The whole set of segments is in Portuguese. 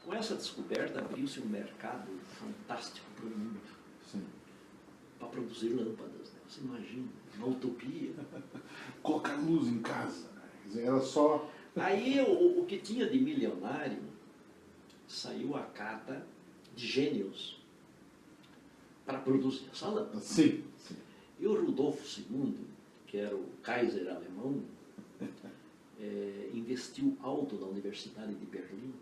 Com essa descoberta, abriu-se um mercado fantástico para o mundo. Sim. Para produzir lâmpadas. Né? Você imagina, uma utopia. Colocar luz em casa. Quer dizer, era só... Aí o que tinha de milionário, saiu a carta de gênios para produzir essa lâmpada. Sim, sim. E o Rudolfo II, que era o Kaiser alemão, investiu alto na Universidade de Berlim,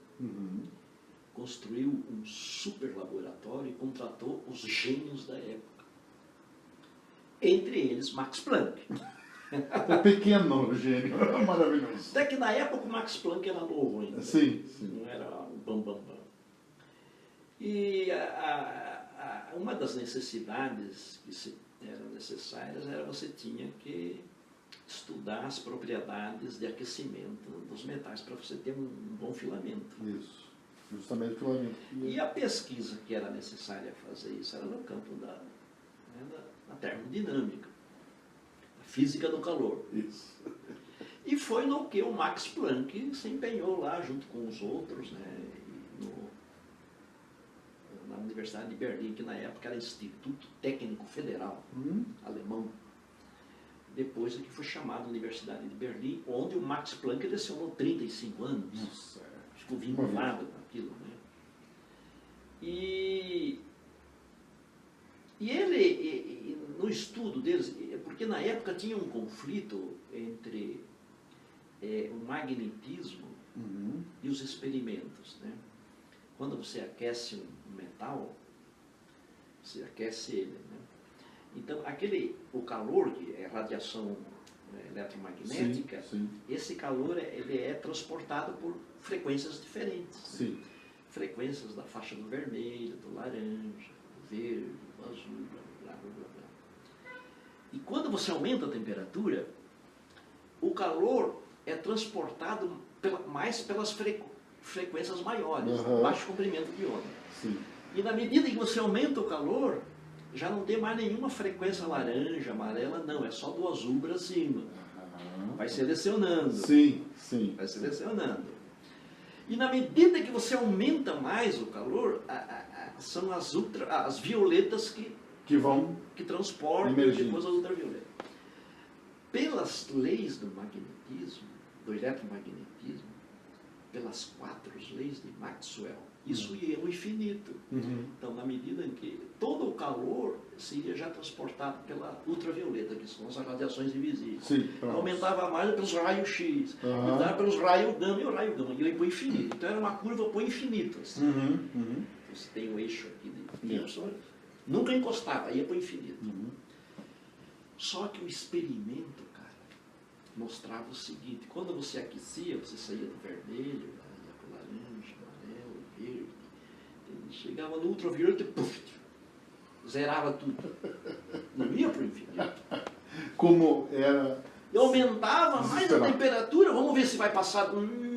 construiu um super laboratório e contratou os gênios da época. Entre eles, Max Planck. É pequeno o gênio, maravilhoso. Até que na época o Max Planck era novo ainda. Sim, sim. Não era o bam. E uma das necessidades que eram necessárias era você tinha que estudar as propriedades de aquecimento dos metais para você ter um bom filamento. Isso, justamente o filamento. E a pesquisa que era necessária fazer isso era no campo da termodinâmica, da física do calor. Isso. E foi no que o Max Planck se empenhou lá junto com os outros, né, na Universidade de Berlim, que na época era Instituto Técnico Federal alemão. Depois é que foi chamado Universidade de Berlim, onde o Max Planck lecionou 35 anos. Nossa, ficou vinculado com aquilo. Né? E ele, no estudo deles, porque na época tinha um conflito entre o magnetismo e os experimentos. Né? Quando você aquece um metal, você aquece ele. Né? Então, o calor, que é radiação eletromagnética, sim. Esse calor ele é transportado por frequências diferentes. Sim. Né? Frequências da faixa do vermelho, do laranja, do verde, do azul, blá, blá, blá, blá. E quando você aumenta a temperatura, o calor é transportado mais pelas frequências maiores, baixo comprimento de onda. Sim. E na medida que você aumenta o calor, já não tem mais nenhuma frequência laranja, amarela, não, é só do azul para cima. Vai selecionando. Sim, sim. Vai selecionando. E na medida que você aumenta mais o calor, são as violetas que transportam depois a ultravioleta. Pelas leis do magnetismo, do eletromagnetismo, pelas 4 leis de Maxwell, isso ia ao infinito. Então, na medida em que todo o calor seria já transportado pela ultravioleta, que são as radiações invisíveis. Sim, aumentava mais pelos raios X, aumentava pelos raios gama e o raio gama, ia para o infinito. Então, era uma curva para o infinito. Assim. Você tem o eixo aqui de Y, nunca encostava, ia para o infinito. Só que o experimento, cara, mostrava o seguinte: quando você aquecia, você saía do vermelho, ia para o laranja, amarelo, verde, chegava no ultravioleta e puf, zerava tudo. Não ia para o infinito. Como era... E aumentava mais a temperatura, vamos ver se vai passar do...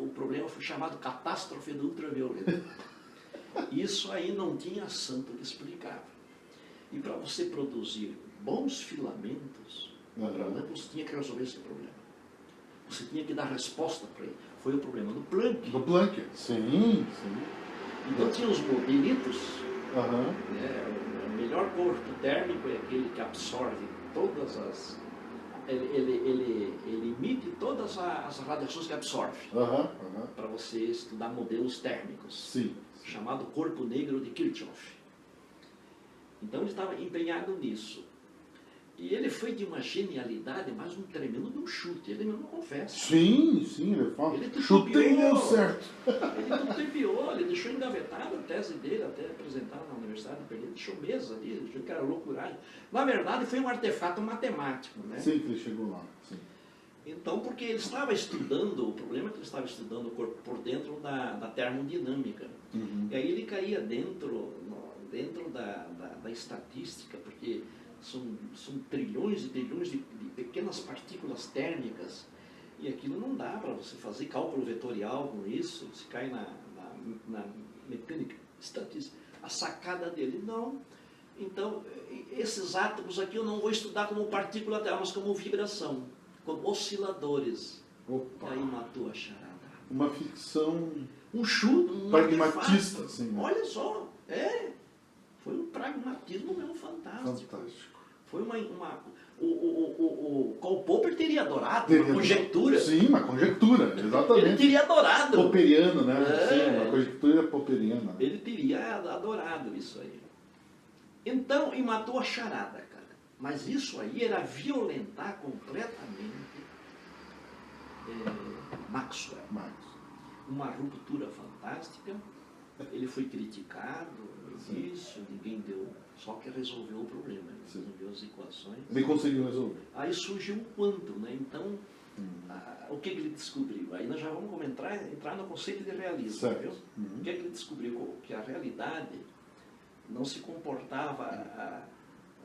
O problema foi chamado catástrofe do ultravioleta. Isso aí não tinha santo que explicava. E para você produzir bons filamentos, você tinha que resolver esse problema. Você tinha que dar resposta para ele. Foi o problema do Planck. Do Planck, sim. Então tinha os modelitos. O melhor corpo térmico é aquele que absorve todas as... Ele emite todas as radiações que absorve. Para você estudar modelos térmicos. Sim. Chamado corpo negro de Kirchhoff. Então ele estava empenhado nisso. E ele foi de uma genialidade, mas um tremendo de um chute. Ele mesmo confessa. Sim, ele fala. Chutei e deu certo. Ele tutebiou, ele deixou engavetada a tese dele, até apresentada na Universidade de Berlim. Deixou mesa ali, deixou que era loucuragem. Na verdade, foi um artefato matemático, né? Sim, que ele chegou lá. Sim. Então, porque ele estava estudando, o problema é que ele estava estudando o corpo por dentro da termodinâmica. E aí ele caía dentro da estatística, porque são trilhões e trilhões de pequenas partículas térmicas, e aquilo não dá para você fazer cálculo vetorial com isso, se cai na mecânica estatística. A sacada dele, não. Então, esses átomos aqui eu não vou estudar como partícula térmica, mas como vibração, como osciladores. Opa. E aí matou a charada. Uma ficção um chute, um pragmatista, artefato. assim, né? Olha só, foi um pragmatismo mesmo fantástico. Foi o Karl Popper teria adorado, uma conjectura. Sim, uma conjectura, exatamente. Ele teria adorado. Popperiano, né? Sim, uma conjectura popperiana. Ele teria adorado isso aí. Então, e matou a charada, cara. Mas isso aí era violentar completamente Maxwell. Uma ruptura fantástica. Ele foi criticado, isso, ninguém deu. Só que resolveu o problema, ele resolveu as equações. Ele conseguiu resolver. Aí surgiu o quantum, né? Então, o que ele descobriu? Aí nós já vamos entrar no conceito de realismo, viu? O que ele descobriu? Que a realidade não se comportava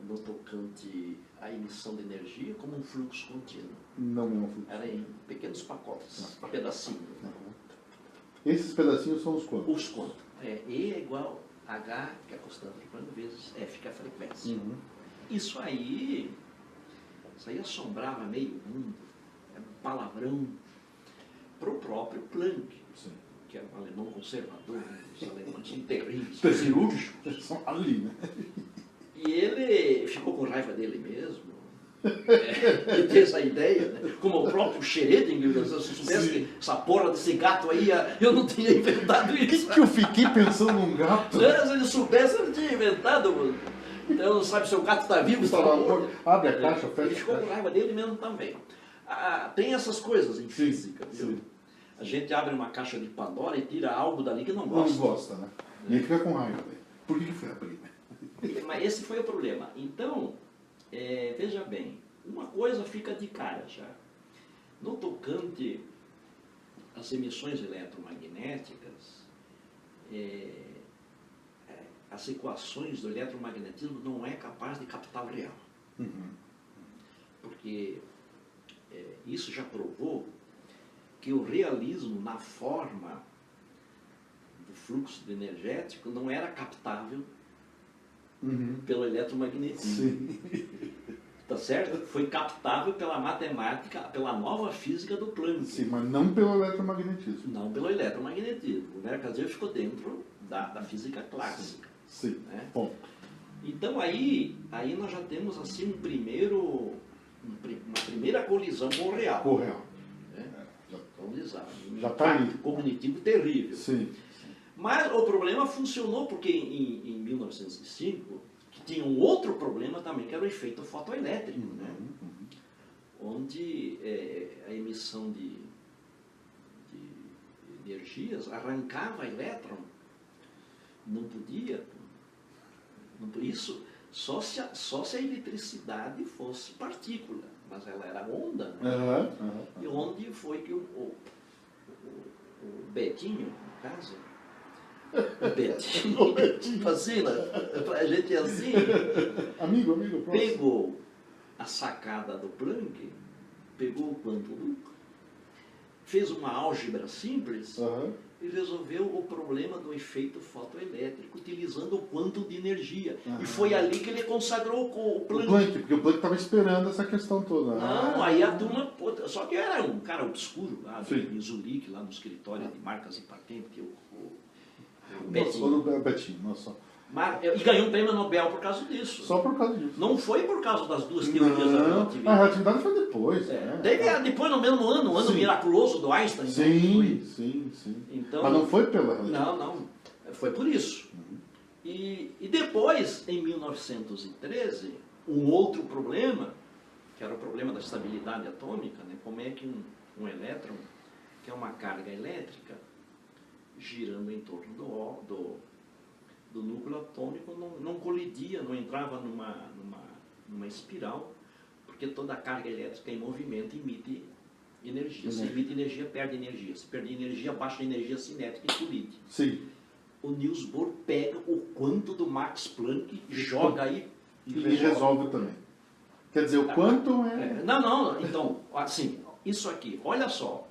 no tocante à emissão de energia como um fluxo contínuo. Não é um fluxo. Era em pequenos pacotes, pedacinhos. Esses pedacinhos são os quantos? Os quantos. E é igual a H, que é a constante de Planck, vezes F, que é a frequência. Isso aí assombrava meio mundo, é um palavrão para o próprio Planck, que era um alemão conservador, os alemães são terríveis, cirúrgicos. São ali, né? E ele ficou com raiva dele mesmo. Ele tem essa ideia, né? Como o próprio Schrödinger, se eu soubesse que essa porra desse gato aí, eu não tinha inventado isso. Que eu fiquei pensando num gato? Se ele soubesse, eu não tinha inventado. Então não sabe se o gato está vivo, está morto. Abre a caixa, fecha. Ele ficou com raiva dele mesmo também. Tem essas coisas em física, viu? Sim. A gente abre uma caixa de Pandora e tira algo dali que não gosta. Não gosta, né? E ele fica com raiva. Por que foi abrir? Mas esse foi o problema. Então, veja bem, uma coisa fica de cara já. No tocante às emissões eletromagnéticas, as equações do eletromagnetismo não é capaz de captar o real. Porque isso já provou que o realismo na forma do fluxo energético não era captável pelo eletromagnetismo. Tá certo? Foi captável pela matemática, pela nova física do Planck. Sim, mas não pelo eletromagnetismo. Não pelo eletromagnetismo. O Mercadier ficou dentro da física clássica. Sim. Né? Bom. Então aí nós já temos assim uma primeira colisão com o real. Com o real. Já está ali. Cognitivo terrível. Sim. Mas o problema funcionou porque em 1905 tinha um outro problema também, que era o efeito fotoelétrico, né? Onde a emissão de energias arrancava elétron. Não podia. Isso só se a eletricidade fosse partícula, mas ela era onda. Né? E onde foi que o Betinho, no caso, o Betinho, assim, pra gente é assim, amigo, pegou a sacada do Planck, pegou o quantum, fez uma álgebra simples e resolveu o problema do efeito fotoelétrico utilizando o quantum de energia. E foi ali que ele consagrou o Planck. Porque o Planck estava esperando essa questão toda. Não, aí a turma... Só que era um cara obscuro lá, em Zurique, lá no escritório de marcas e patentes, o Betinho, nossa. E ganhou um prêmio Nobel por causa disso. Só por causa disso. Não foi por causa das duas teorias da relatividade. A relatividade foi depois. Teve depois no mesmo ano, o ano miraculoso do Einstein. Sim. Então, mas não foi pela relatividade. Não. Foi por isso. E depois, em 1913, um outro problema, que era o problema da estabilidade atômica, né? Como é que um elétron, que é uma carga elétrica, girando em torno do núcleo atômico, não colidia, não entrava numa espiral, porque toda a carga elétrica em movimento emite energia. Se emite energia, perde energia. Se perde energia, baixa a energia cinética e colide. Sim. O Niels Bohr pega o quantum do Max Planck, joga aí e resolve também. Quer dizer, o quantum é... Não, então, assim, isso aqui, olha só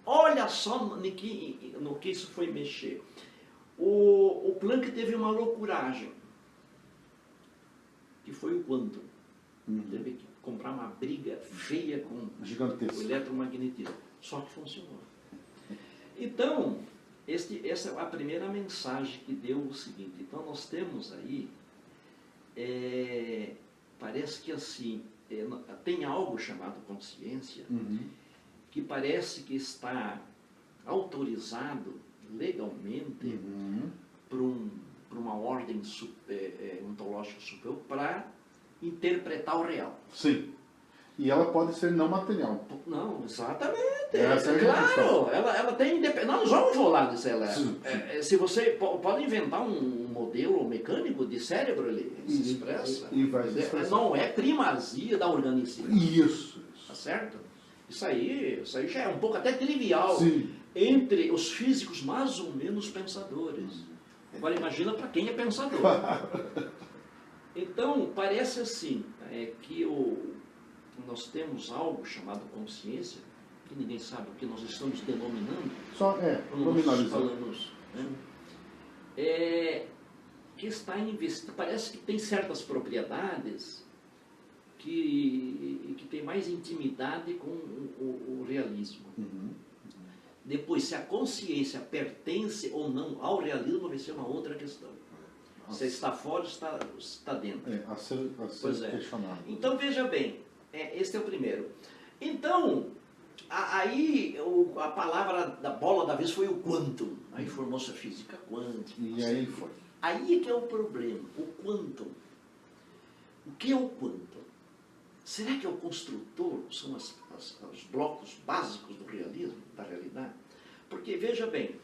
no que isso foi mexer. O Planck teve uma loucuragem, que foi o quantum. Teve que comprar uma briga feia com o eletromagnetismo. Só que funcionou. Então, essa é a primeira mensagem que deu o seguinte. Então nós temos aí, parece que assim, tem algo chamado consciência, que parece que está autorizado legalmente por uma ordem ontológica superior para interpretar o real. Sim. E ela pode ser não material. Não, exatamente. Essa é a claro, ela tem independência. Nós vamos falar disso. Se você pode inventar um modelo mecânico de cérebro, ele se expressa. E vai se expressar. Não é primazia da organicidade. Isso. Tá certo? Isso aí já é um pouco até trivial. Sim. Entre os físicos mais ou menos pensadores. Agora imagina para quem é pensador. Então, parece assim, que nós temos algo chamado consciência, que ninguém sabe o que nós estamos denominando. Só nominalizando. Falamos, né? Que está investido. Parece que tem certas propriedades que tem mais intimidade com o realismo. Depois, se a consciência pertence ou não ao realismo, vai ser uma outra questão. Se está fora, está dentro. A ser questionado. Então, veja bem, esse é o primeiro. Então, aí a palavra da bola da vez foi o quantum. Aí formou-se a física quântica. E aí foi. Aí é que é o problema, o quantum. O que é o quantum? Será que é o construtor? São os blocos básicos do realismo, da realidade? Porque, veja bem,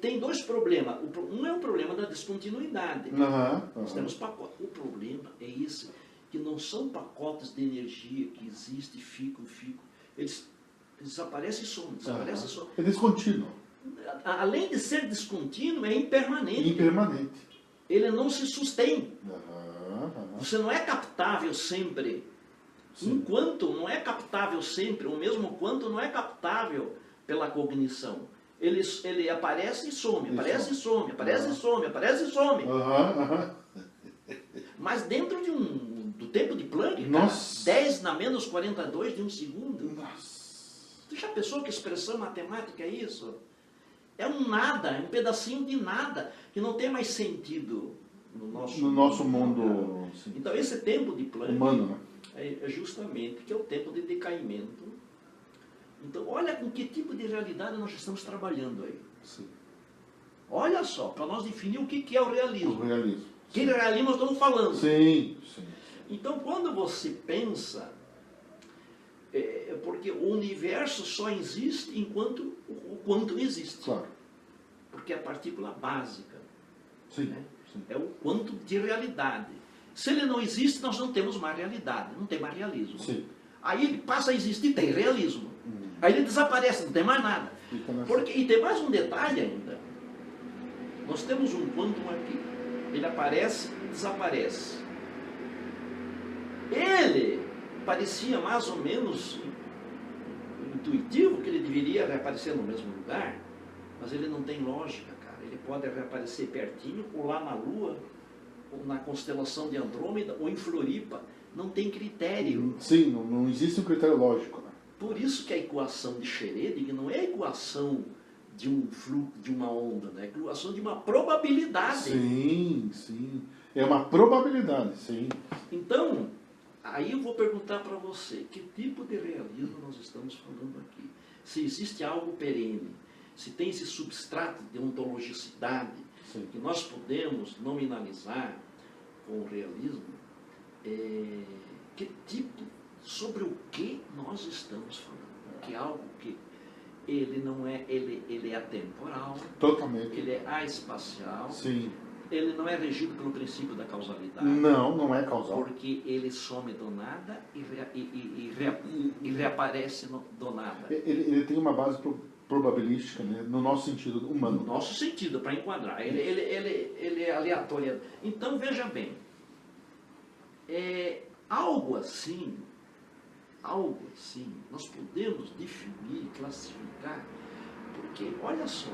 tem dois problemas. Um é o problema da descontinuidade. Nós temos pacotes. O problema é esse, que não são pacotes de energia que existem, ficam. Eles desaparecem e somem, desaparecem e somem. É descontínuo. Além de ser descontínuo, é impermanente. Impermanente. Ele não se sustém. Você não é captável sempre. Um quantum não é captável sempre. O mesmo quantum não é captável pela cognição. Ele aparece e some, aparece e some, aparece e some, aparece e some. Mas dentro do tempo de Planck, cara, 10 na menos 42 de um segundo. Tu já pensou que expressão matemática é isso? É um nada, é um pedacinho de nada, que não tem mais sentido no nosso mundo. Então esse tempo de Planck humano, né? É justamente que é o tempo de decaimento. Então olha com que tipo de realidade nós estamos trabalhando aí. Sim. Olha só, para nós definir o que é o realismo. O realismo. Que realismo nós estamos falando. Sim. Então quando você pensa, porque o universo só existe enquanto o quantum existe. Claro. Porque é a partícula básica. Sim. Né? É o quantum de realidade. Se ele não existe, nós não temos mais realidade, não tem mais realismo. Sim. Aí ele passa a existir, tem realismo. Aí ele desaparece, não tem mais nada. E tem mais um detalhe ainda. Nós temos um quantum aqui. Ele aparece e desaparece. Ele parecia mais ou menos intuitivo que ele deveria reaparecer no mesmo lugar, mas ele não tem lógica, cara. Ele pode reaparecer pertinho, ou lá na Lua, ou na constelação de Andrômeda, ou em Floripa. Não tem critério. Sim, não existe um critério lógico, né? Por isso que a equação de Schrödinger não é a equação de um fluxo, de uma onda, né? É a equação de uma probabilidade. Sim. É uma probabilidade, sim. Então, aí eu vou perguntar para você, que tipo de realismo nós estamos falando aqui? Se existe algo perene, se tem esse substrato de ontologicidade, sim, que nós podemos nominalizar com o realismo, que tipo, sobre o que nós estamos falando? Que é algo que ele não é, ele é atemporal, totalmente, ele é espacial, sim, ele não é regido pelo princípio da causalidade. Não é causal. Porque ele some do nada e reaparece do nada. Ele tem uma base probabilística, né, no nosso sentido humano. No nosso sentido, para enquadrar. Ele é aleatório. Então, veja bem. Algo assim, nós podemos definir, classificar, porque, olha só,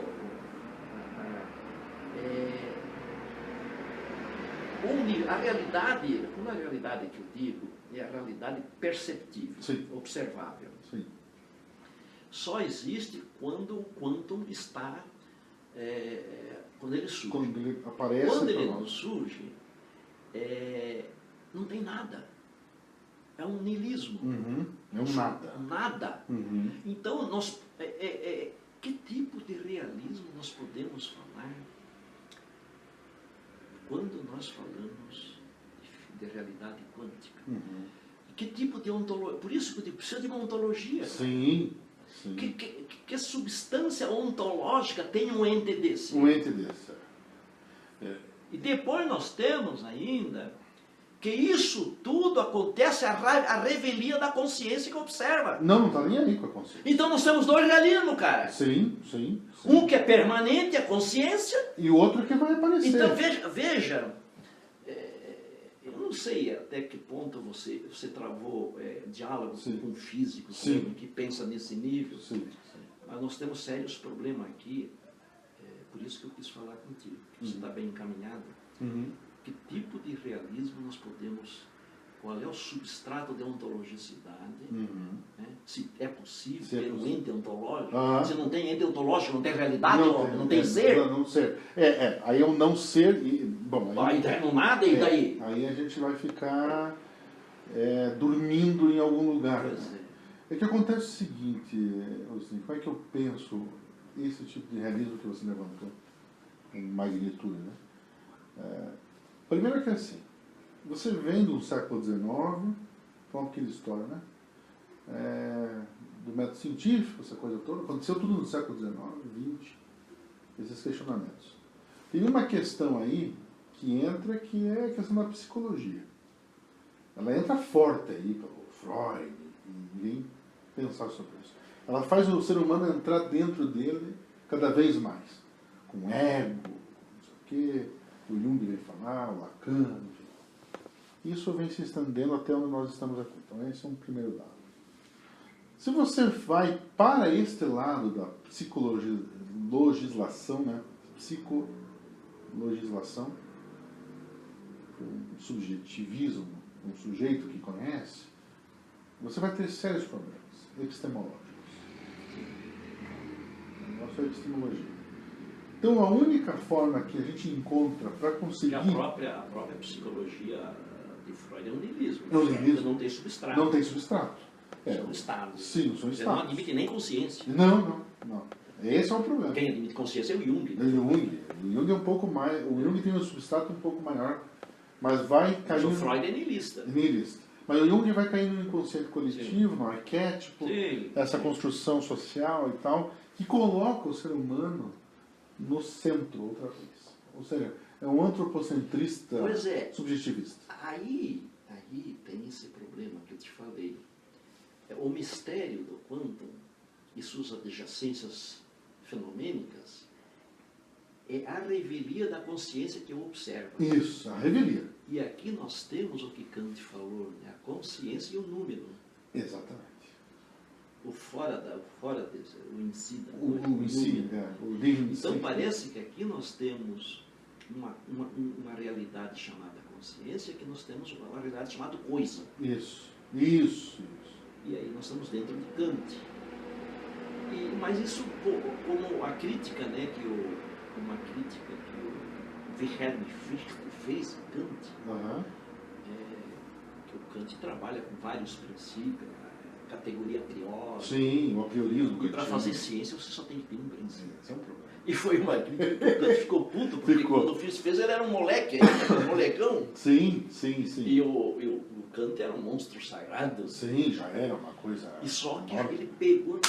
a realidade, uma realidade que eu digo, é a realidade perceptível, sim, observável. Sim. Só existe quando o quantum está Quando ele surge. Quando ele aparece. Quando ele não surge, não tem nada. É um niilismo. É um nada. Nada. Então, que tipo de realismo nós podemos falar quando nós falamos de realidade quântica? Que tipo de ontologia? Por isso que precisa de uma ontologia. Sim. Que substância ontológica tem um ente desse? Um ente desse. E depois nós temos ainda que isso tudo acontece à revelia da consciência que observa. Não está nem aí com a consciência. Então nós temos dois realismos, cara. Sim. Um que é permanente, a consciência. E o outro que vai aparecer. Então veja, eu não sei até que ponto você travou diálogos com físicos que pensam nesse nível. Mas nós temos sérios problemas aqui. Por isso que eu quis falar contigo. Você está bem encaminhado. Que tipo de realismo nós podemos... Qual é o substrato de ontologicidade? Né? Se é possível ter um ente ontológico. Se não tem ente ontológico, não tem realidade, não tem ser. Não ser. Aí é um não ser. Bom, aí no nada, e daí? Aí a gente vai ficar dormindo em algum lugar. É que acontece o seguinte, assim, como é que eu penso esse tipo de realismo que você levantou, em magnitude, né? Primeiro que é assim, você vem do século XIX, com aquela história, né? Do método científico, essa coisa toda, aconteceu tudo no século XIX, XX, esses questionamentos. Tem uma questão aí que entra, que é a questão da psicologia. Ela entra forte aí, pelo Freud, ninguém pensar sobre isso. Ela faz o ser humano entrar dentro dele cada vez mais, com ego, não sei o quê, o Jung vem falar, o Lacan, enfim. Isso vem se estendendo até onde nós estamos aqui. Então esse é um primeiro dado. Se você vai para este lado da psicologização, né? Psicologização, um subjetivismo, um sujeito que conhece, você vai ter sérios problemas epistemológicos. O negócio é epistemologia. Então a única forma que a gente encontra para conseguir... A própria psicologia de Freud é um niilismo. É um niilismo. Não tem substrato. Não tem substrato. São estados. Sim, são estados. Você não admite nem consciência. Não. Esse é o problema. Quem admite consciência é o Jung. O Jung é um pouco mais... O Jung tem um substrato um pouco maior, mas vai cair... Mas o Freud é niilista. Mas o Jung vai cair no inconsciente coletivo, no arquétipo, essa construção social e tal, que coloca o ser humano no centro outra vez. Ou seja, é um antropocentrista subjetivista. Aí tem esse problema que eu te falei. O mistério do quantum e suas adjacências fenomênicas é a revelia da consciência que eu observo. Isso, a revelia. E aqui nós temos o que Kant falou, né? A consciência e o número. Exatamente. O o in si. O in si, Então parece que aqui nós temos uma realidade chamada consciência, que nós temos uma realidade chamada coisa. Isso. E aí nós estamos dentro de Kant. Mas isso, como a crítica, né, uma crítica que o Wilhelm Fichte fez em Kant, que o Kant trabalha com vários princípios, categoria a priori. Sim, o apriorismo. E para fazer ciência você só tem que ter um princípio. Esse é um problema. E foi uma crítica que o Kant ficou puto, porque quando o Fichte fez ele era um moleque, um molecão. Sim. E o Kant era um monstro sagrado. Sim, já era uma coisa... E só que ele pegou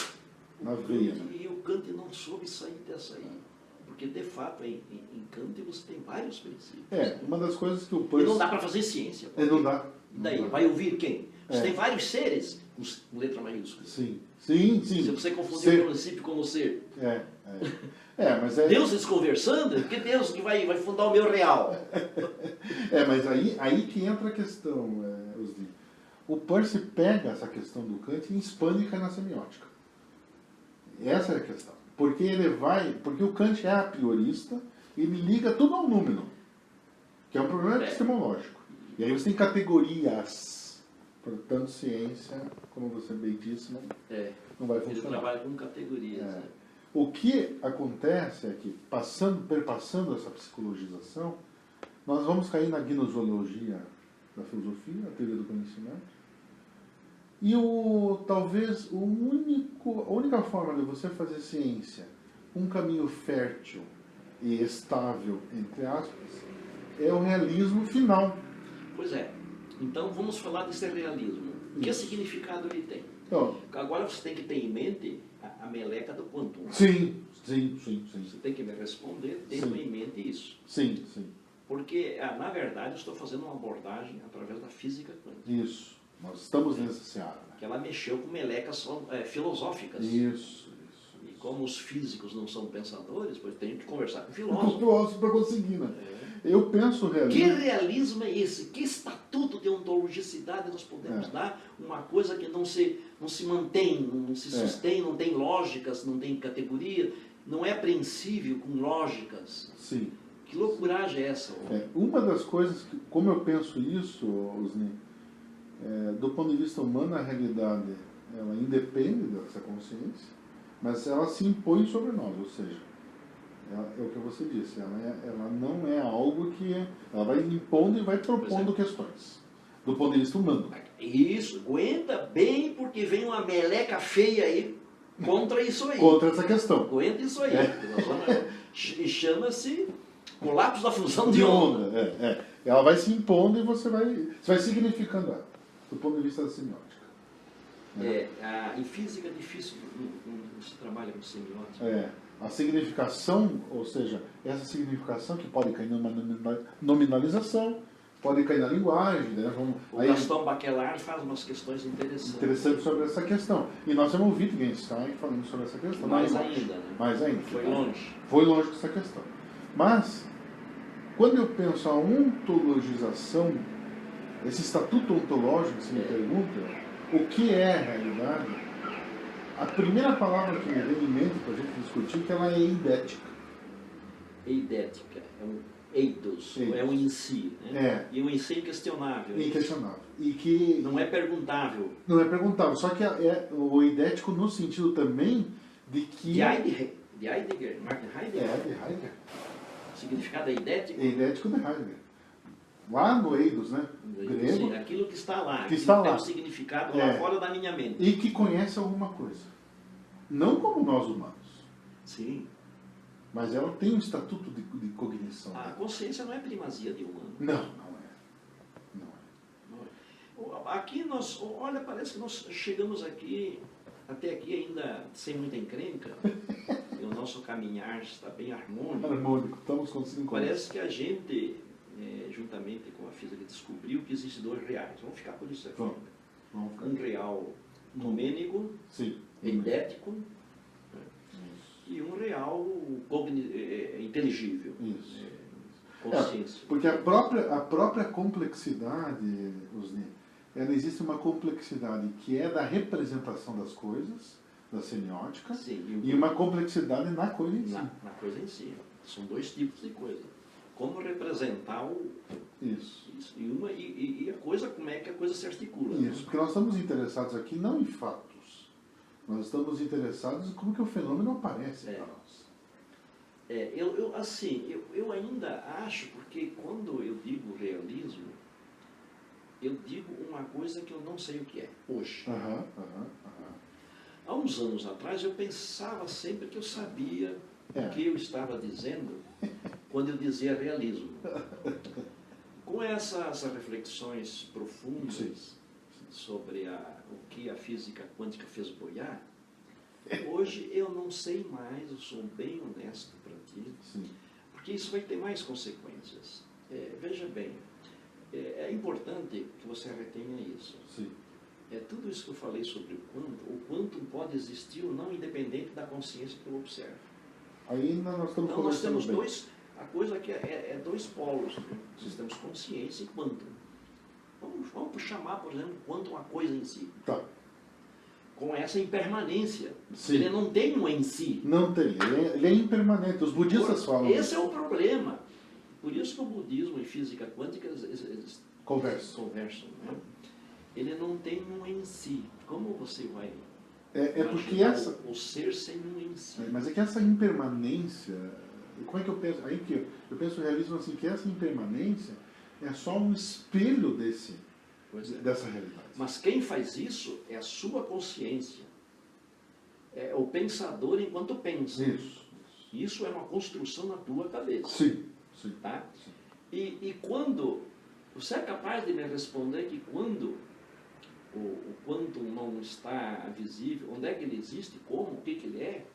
na veia, né? E o Kant não soube sair dessa aí. Porque, de fato, em Kant você tem vários princípios. Uma das coisas que o Peirce... E não dá para fazer ciência. Não dá. E daí? Vai ouvir quem? Você tem vários seres com letra maiúscula. Sim. Se você confundir o princípio com o ser. Mas Deus eles conversando, que Deus que vai fundar o meu real? Mas aí que entra a questão, Osni. O Peirce pega essa questão do Kant e expande e cai na semiótica. Essa é a questão. Porque o Kant é a priorista, ele liga tudo ao número, que é um problema epistemológico. E aí você tem categorias. Portanto, ciência, como você bem disse, não vai funcionar. Ele trabalha com categorias. O que acontece é que, perpassando essa psicologização, nós vamos cair na gnoseologia da filosofia, a teoria do conhecimento, e talvez a única forma de você fazer ciência, um caminho fértil e estável, entre aspas, é o realismo final. Pois é. Então vamos falar desse realismo. Que significado ele tem? Então, Agora você tem que ter em mente a meleca do quantum. sim. Você tem que me responder tendo em mente isso. Sim. Porque, na verdade, eu estou fazendo uma abordagem através da física quântica. Isso. Nós estamos nessa seara. Que ela mexeu com melecas filosóficas. Isso. E como os físicos não são pensadores, pois tem que conversar com Com filósofos. filósofo para conseguir, né? Eu penso Que realismo. realismo é esse? Que estatuto de ontologicidade nós podemos dar? Uma coisa que não se mantém, não se sustém, não tem lógicas, não tem categoria, não é apreensível com lógicas. Sim. Que loucuragem é essa? Uma das coisas, como eu penso isso, Osni, do ponto de vista humano, a realidade ela independe dessa consciência, mas ela se impõe sobre nós, ou seja, é o que você disse, ela não é algo que ela vai impondo e vai propondo questões, do ponto de vista humano. Isso, aguenta bem porque vem uma meleca feia aí contra isso aí. Contra essa questão. Aguenta isso aí. E chama-se colapso da fusão de onda. Ela vai se impondo e você vai significando ela, do ponto de vista da semiótica. Em física é difícil, não se trabalha com semiótica. A significação, ou seja, essa significação que pode cair numa nominalização, pode cair na linguagem. Né? O Gaston Bachelard faz umas questões interessantes sobre essa questão. E nós temos o Wittgenstein falando sobre essa questão. Mais ainda, né? Mais ainda. Foi longe. Foi longe dessa questão. Mas, quando eu penso a ontologização, esse estatuto ontológico que você me pergunta, o que é a realidade? A primeira palavra que me vem em mente para a gente discutir é que ela é eidética. Eidética, é um eidos, é um em si. Né? E um em si inquestionável. Inquestionável. E que não é perguntável. Não é perguntável, só que é o eidético no sentido também de que... De Heidegger, Martin Heidegger. De Heidegger. O significado é eidético? Eidético de Heidegger. Lá no eidos, né? Grego. Sim, aquilo que está lá. Que está lá. Tem um significado lá fora da minha mente. E que conhece alguma coisa. Não como nós humanos. Sim. Mas ela tem um estatuto de cognição. A consciência não é primazia de humano. Não é. Aqui olha, parece que nós chegamos até aqui ainda sem muita encrenca. E o nosso caminhar está bem harmônico. Estamos conseguindo. Parece que a gente, juntamente com a física, descobriu que existem dois reais. Vamos ficar por isso aqui. Um real numênico, eidético, e um real inteligível. Isso. Consciência. Porque a própria complexidade, Osni, ela existe uma complexidade que é da representação das coisas, da semiótica, e uma complexidade na coisa em si. Na coisa em si. São dois tipos de coisa. Como representar isso. E a coisa, como é que a coisa se articula. Isso, porque nós estamos interessados aqui não em fatos. Nós estamos interessados em como que o fenômeno aparece para nós. Eu ainda acho, porque quando eu digo realismo, eu digo uma coisa que eu não sei o que é, hoje. Há uns anos atrás eu pensava sempre que eu sabia o que eu estava dizendo quando eu dizia realismo. Com essas reflexões profundas sobre o que a física quântica fez boiar, hoje eu não sei mais, eu sou bem honesto para ti, porque isso vai ter mais consequências. Veja bem, é importante que você retenha isso. Tudo isso que eu falei sobre o quantum pode existir ou não, independente da consciência que eu observo. Ainda nós estamos então nós temos a coisa aqui é dois polos, né? Nós temos consciência e quantum. Vamos chamar, por exemplo, quantum a coisa em si. Com essa impermanência. Ele não tem um em si. Não tem, ele é impermanente. Os budistas falam. Esse é o problema. Por isso que o budismo e física quântica eles conversam. Né? Ele não tem um em si. Como você vai Porque essa... O ser sem um em si. Mas é que essa impermanência... Como é que eu penso? Aí que eu penso o realismo assim, que essa impermanência é só um espelho dessa realidade. Mas quem faz isso é a sua consciência. É o pensador enquanto pensa. Isso é uma construção na tua cabeça. Sim. Tá? Sim. E quando... Você é capaz de me responder que quando o quantum não está visível, onde é que ele existe, como, o que ele é?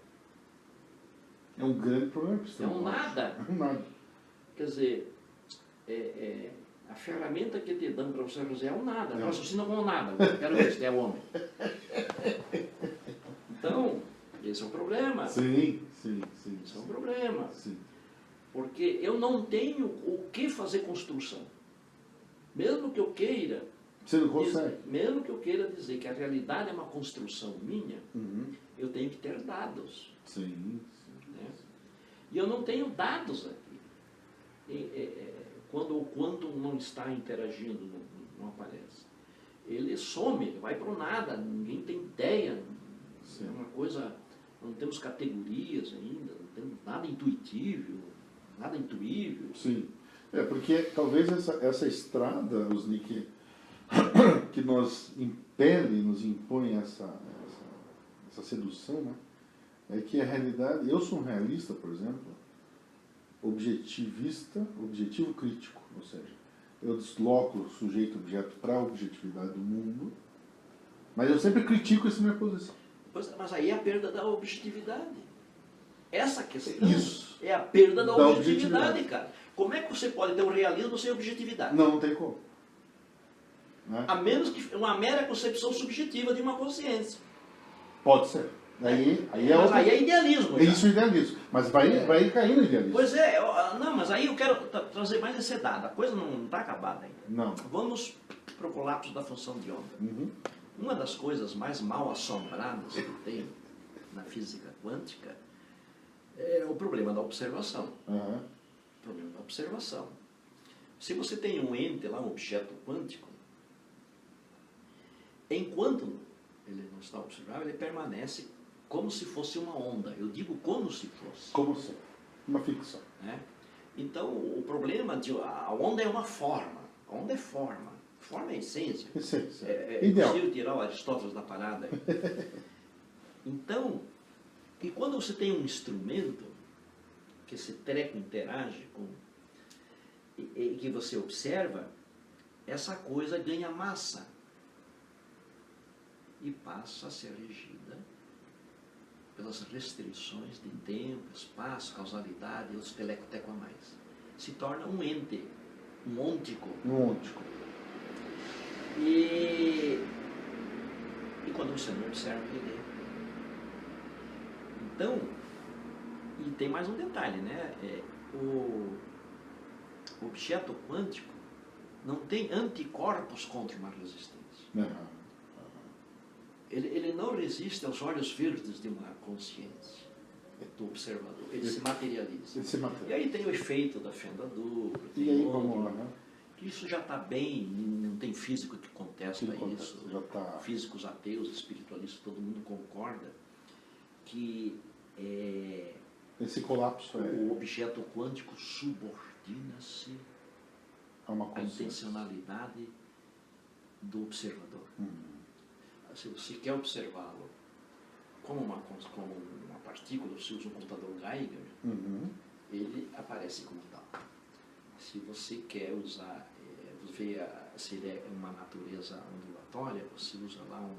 É um grande problema. É um nada. É um nada. Quer dizer, a ferramenta que te dão para você fazer é um nada. Raciocina com um nada. Quero ver se é homem. Então, esse é um problema. Sim. Esse é um problema. Sim. Porque eu não tenho o que fazer construção. Mesmo que eu queira... Você não consegue. Mesmo que eu queira dizer que a realidade é uma construção minha, eu tenho que ter dados. Sim. Né? E eu não tenho dados aqui. Quando o quantum não está interagindo, não aparece. Ele some, ele vai para o nada, ninguém tem ideia. Sim. É uma coisa... Não temos categorias ainda, não temos nada intuitivo, nada intuível. Sim. Porque talvez essa estrada, Osni, que nos impele, nos impõe essa sedução, né? É que a realidade... Eu sou um realista, por exemplo, objetivista, objetivo crítico, ou seja, eu desloco o sujeito-objeto para a objetividade do mundo, mas eu sempre critico essa minha posição. Mas aí é a perda da objetividade. Essa questão Isso. é a perda da objetividade, cara. Como é que você pode ter um realismo sem objetividade? Não tem como. Né? A menos que uma mera concepção subjetiva de uma consciência. Pode ser. Aí é idealismo. Isso é idealismo. Mas vai cair no idealismo. Pois é. Não, mas aí eu quero trazer mais esse dado. A coisa não está acabada ainda. Não. Vamos para o colapso da função de onda. Uma das coisas mais mal assombradas que tem na física quântica é o problema da observação. O problema da observação. Se você tem um ente lá, um objeto quântico, enquanto ele não está observável, ele permanece como se fosse uma onda. Eu digo como se fosse. Como se. Uma ficção. Né? Então, o problema a onda é uma forma. A onda é forma. Forma é essência. É possível tirar o Aristóteles da parada. Então, e quando você tem um instrumento que esse treco interage com e que você observa, essa coisa ganha massa e passa a ser regida pelas restrições de tempo, espaço, causalidade e os telecoteco a mais. Se torna um ente, um ôntico. E quando você não observa, ele é. Então, e tem mais um detalhe, né? O objeto quântico não tem anticorpos contra uma resistência. Ele não resiste aos olhos verdes de uma consciência do observador. Ele se materializa. E aí tem o efeito da fenda dupla. E aí vamos lá, né? Que isso já está bem, não tem físico que contesta isso. Físicos ateus, espiritualistas, todo mundo concorda que esse colapso o objeto quântico subordina-se à intencionalidade do observador. Se você quer observá-lo como uma partícula, você usa um computador Geiger, ele aparece como tal. Se você quer usar, ver se ele é uma natureza ondulatória, você usa lá um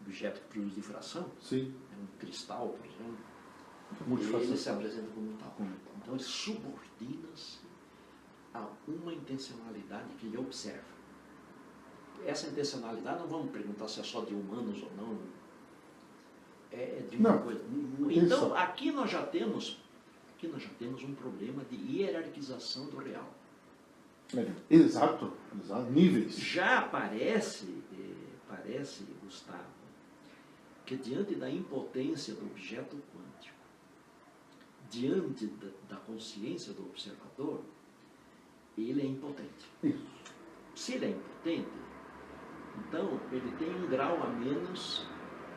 objeto que produz difração, um cristal, por exemplo, ele se apresenta como tal. Então ele subordina-se a uma intencionalidade que ele observa. Essa intencionalidade, não vamos perguntar se é só de humanos ou não, é de uma coisa. Então aqui nós já temos um problema de hierarquização do real. Exato, níveis. Já parece, Gustavo, que diante da impotência do objeto quântico, diante da consciência do observador, ele é impotente. Se ele é impotente, Então, ele tem um grau a menos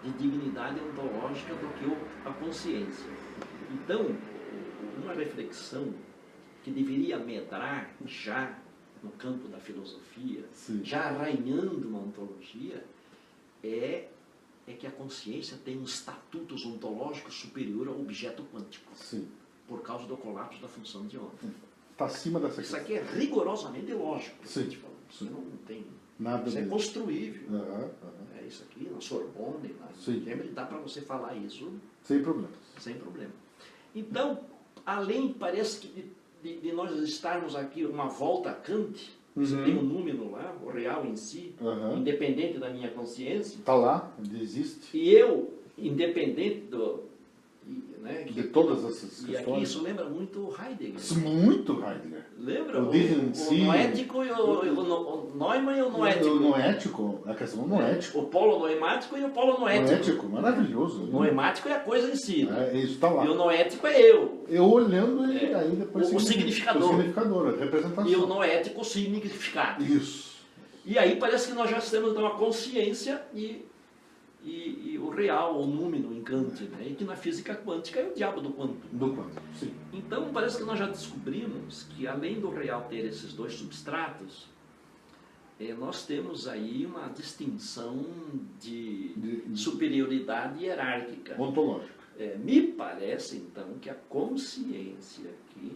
de dignidade ontológica do que a consciência. Então, uma reflexão que deveria medrar já no campo da filosofia, Sim. já arranhando uma ontologia, é que a consciência tem um status ontológico superior ao objeto quântico. Sim. Por causa do colapso da função de onda. Está acima dessa Isso questão. aqui é rigorosamente lógico. Sim. Isso não tem... Nada Isso é disso. construível. Aham. É isso aqui, na Sorbonne, na Sim. Cambridge, dá para você falar isso Sem problemas. sem problema. Então, além, parece que de nós estarmos aqui uma volta a Kant, você Uhum. tem um número lá, o real em si, Aham. independente da minha consciência, Está lá, ele existe. e eu, independente né, De todas essas e aqui questões. isso lembra muito Heidegger. Muito Heidegger. Lembra? O dizem sim. O noético e o Neumann e o noético. O noético, a questão do noético. O polo noemático e o polo noético. Noético, maravilhoso. O noemático é a coisa em si. Né? Isso está lá. E o noético é eu. Eu olhando ele, aí depois... O significador. O significador, a representação. E o noético, o significado. Isso. E aí parece que nós já temos então, a consciência e o real, o número em Kant, né? E que na física quântica é o diabo do quanto. Do quanto, sim. Então parece que nós já descobrimos que além do real ter esses dois substratos, nós temos aí uma distinção de superioridade hierárquica. Ontológico. Me parece então que a consciência aqui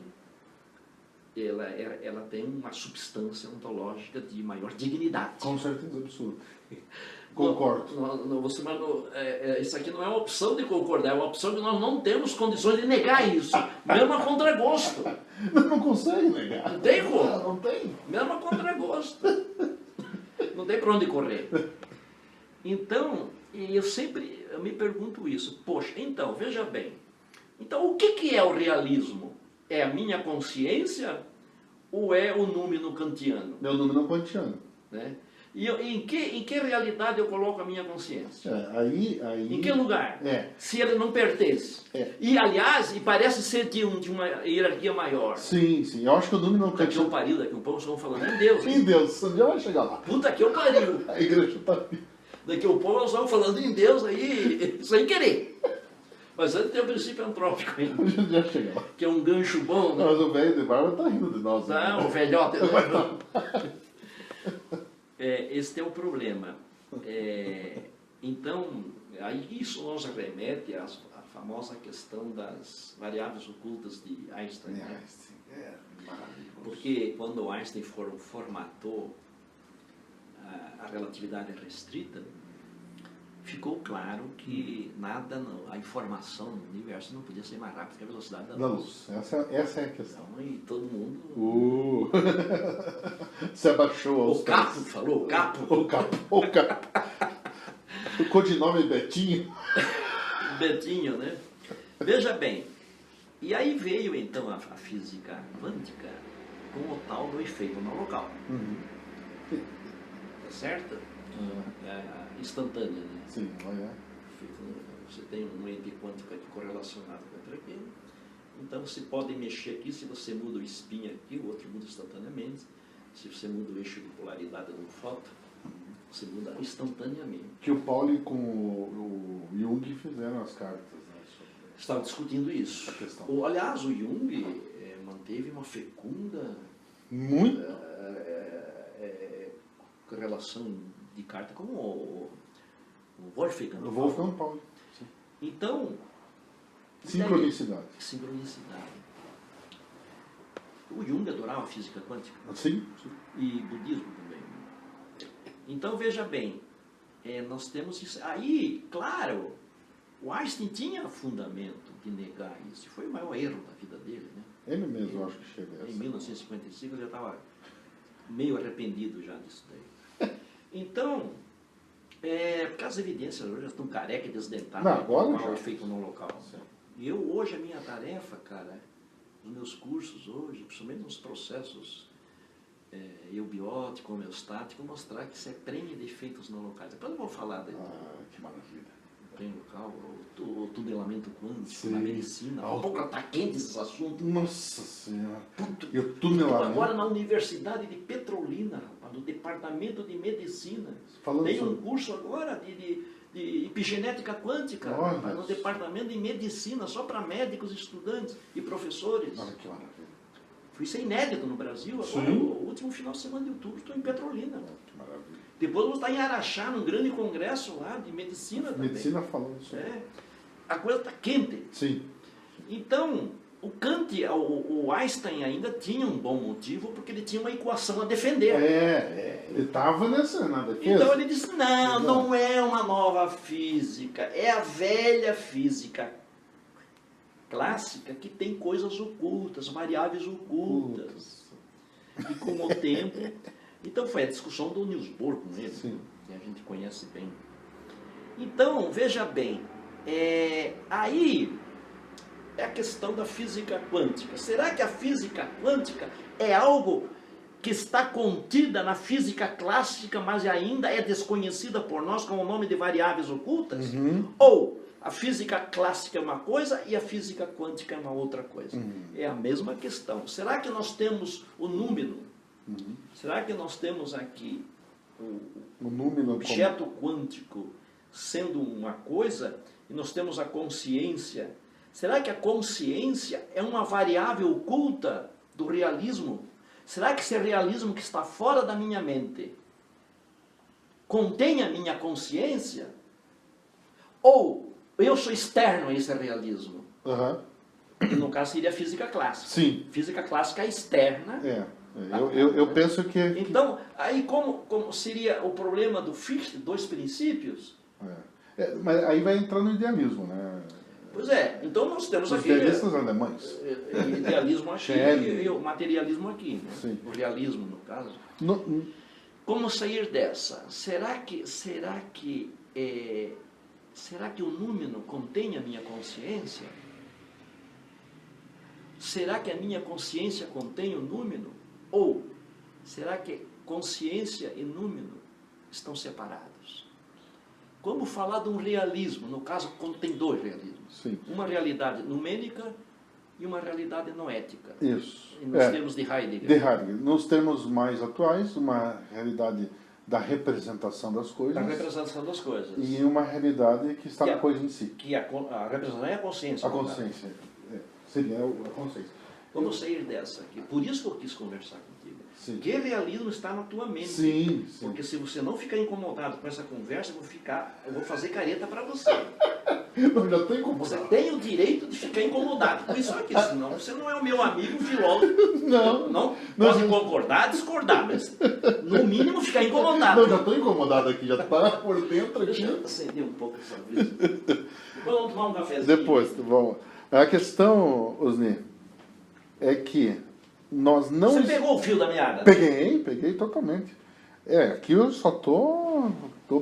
ela tem uma substância ontológica de maior dignidade. Com certeza absoluta. Concordo. Isso aqui não é uma opção de concordar, é uma opção que nós não temos condições de negar isso, mesmo a contragosto. Não consegue negar. Não tem como. Não tem. Mesmo a contragosto. Não tem para onde correr. Então, eu me pergunto isso. Poxa, então, veja bem. Então, o que é o realismo? É a minha consciência ou é o número kantiano? É o número kantiano. Né? E em que realidade eu coloco a minha consciência? Aí... Em que lugar? Se ele não pertence. E, aliás, parece ser de uma hierarquia maior. Sim, sim. Eu acho que o número Puta que eu pariu, daqui a pouco estão falando em Deus. Em Deus, um dia vai chegar lá. Puta que eu pariu. A igreja está ali. Daqui a pouco nós estamos falando em Deus aí, sem querer. Mas antes tem o princípio antrópico ainda. A gente já chega lá. Que é um gancho bom, né? Mas o velho de barba está rindo de nós. Não, o velhote. Né? Esse é o problema. Então, aí isso nos remete à famosa questão das variáveis ocultas de Einstein. Né? Maravilhoso. Porque quando Einstein formatou a relatividade restrita, ficou claro que a informação no universo não podia ser mais rápida que a velocidade da luz. Essa é a questão. Então, e todo mundo... Se abaixou aos O Capo falou, o Capo. O Capo. O codinome é Betinho. Betinho, né? Veja bem, e aí veio então a física quântica com o tal do efeito no local. Tá certo? Instantânea, né? Sim, olha. Você tem um ente quântico aqui correlacionado com outro aqui. Então você pode mexer aqui, se você muda o spin aqui, o outro muda instantaneamente. Se você muda o eixo de polaridade de um fóton, você muda instantaneamente. Que o Pauli com o Jung fizeram as cartas, né? Estava discutindo isso. A questão. Aliás, o Jung manteve uma fecunda relação de carta com o Wolfgang. O Wolfgang Pauli. Sim. Então... Sincronicidade. Sincronicidade. O Jung adorava física quântica. Sim. E budismo também. Então, veja bem, nós temos isso. Aí, claro, o Einstein tinha fundamento de negar isso. Foi o maior erro da vida dele, né? Ele mesmo, eu acho que chega a essa. Em 1955, ele já estava meio arrependido já disso daí. Então, porque as evidências hoje já estão careca e desdentadas. Não, agora já. Já. O efeito no local. Certo. E eu, hoje, a minha tarefa, cara, nos meus cursos hoje, principalmente nos processos eubiótico, homeostático, mostrar que isso é prêmio de efeitos não locais. Depois eu vou falar daí. Que maravilha. tem local, o tunelamento quântico, Sim. na medicina. Um pouco tá quente esse assunto. Nossa Senhora. Puto. E o tunelamento. Agora na Universidade de Petrolina, rapaz, no Departamento de Medicina. Falando Tem um sobre- curso agora de epigenética quântica, Olha rapaz, no isso. Departamento de Medicina, só para médicos, estudantes e professores. Olha que maravilha. Isso é inédito no Brasil. Agora, Sim. o último final de semana de outubro, estou em Petrolina. Que maravilha. Depois vou estar em Araxá, num grande congresso lá de medicina também. Medicina falando sobre. É. A coisa está quente. Sim. Então, o Kant, o Einstein ainda tinha um bom motivo, porque ele tinha uma equação a defender. Ele estava na defesa. Então ele disse, não é uma nova física, é a velha física clássica que tem coisas ocultas, variáveis ocultas. E com o tempo... Então foi a discussão do Niels Bohr com ele, Sim. que a gente conhece bem. Então, veja bem, aí é a questão da física quântica. Será que a física quântica é algo que está contida na física clássica, mas ainda é desconhecida por nós com o nome de variáveis ocultas? Ou a física clássica é uma coisa e a física quântica é uma outra coisa? É a mesma questão. Será que nós temos o número? Será que nós temos aqui O número objeto quântico sendo uma coisa e nós temos a consciência? Será que a consciência é uma variável oculta do realismo? Será que esse realismo que está fora da minha mente contém a minha consciência? Ou eu sou externo a esse realismo? Aham. Que no caso seria a física clássica. Sim. Física clássica é externa. Eu penso que... Então, aí como seria o problema do Fichte, dois princípios? Mas aí vai entrar no idealismo, né? Pois é, então nós temos Os aqui idealistas alemães. idealismo aqui Schelling. e o materialismo aqui, né? Sim. O realismo no caso. No- Como sair dessa? Será que o númeno contém a minha consciência? Será que a minha consciência contém o número? Ou será que consciência e número estão separados? Como falar de um realismo, no caso, quando tem dois realismos? Sim. Uma realidade numênica e uma realidade noética. Isso. Nos termos de Heidegger. De Heidegger. Nos termos mais atuais, uma realidade da representação das coisas. A representação das coisas. E uma realidade que está Que na coisa em si. Que a representação é a consciência. A no caso. consciência. Seria a consciência. Vamos sair dessa aqui. Por isso que eu quis conversar contigo. Sim. Que realismo está na tua mente. Sim, sim. Porque se você não ficar incomodado com essa conversa, eu vou fazer careta para você. Eu já estou Você incomodado. tem o direito de ficar incomodado com isso aqui, senão você não é o meu amigo filósofo. Não pode concordar, discordar, mas no mínimo ficar incomodado. Não, já estou incomodado aqui, já está por dentro Deixa aqui. eu acender um pouco essa luz. Depois vamos tomar um cafezinho. Depois, vamos. A questão, Osni, é que nós não... Você pegou o fio da meada? Peguei totalmente. Aqui eu só tô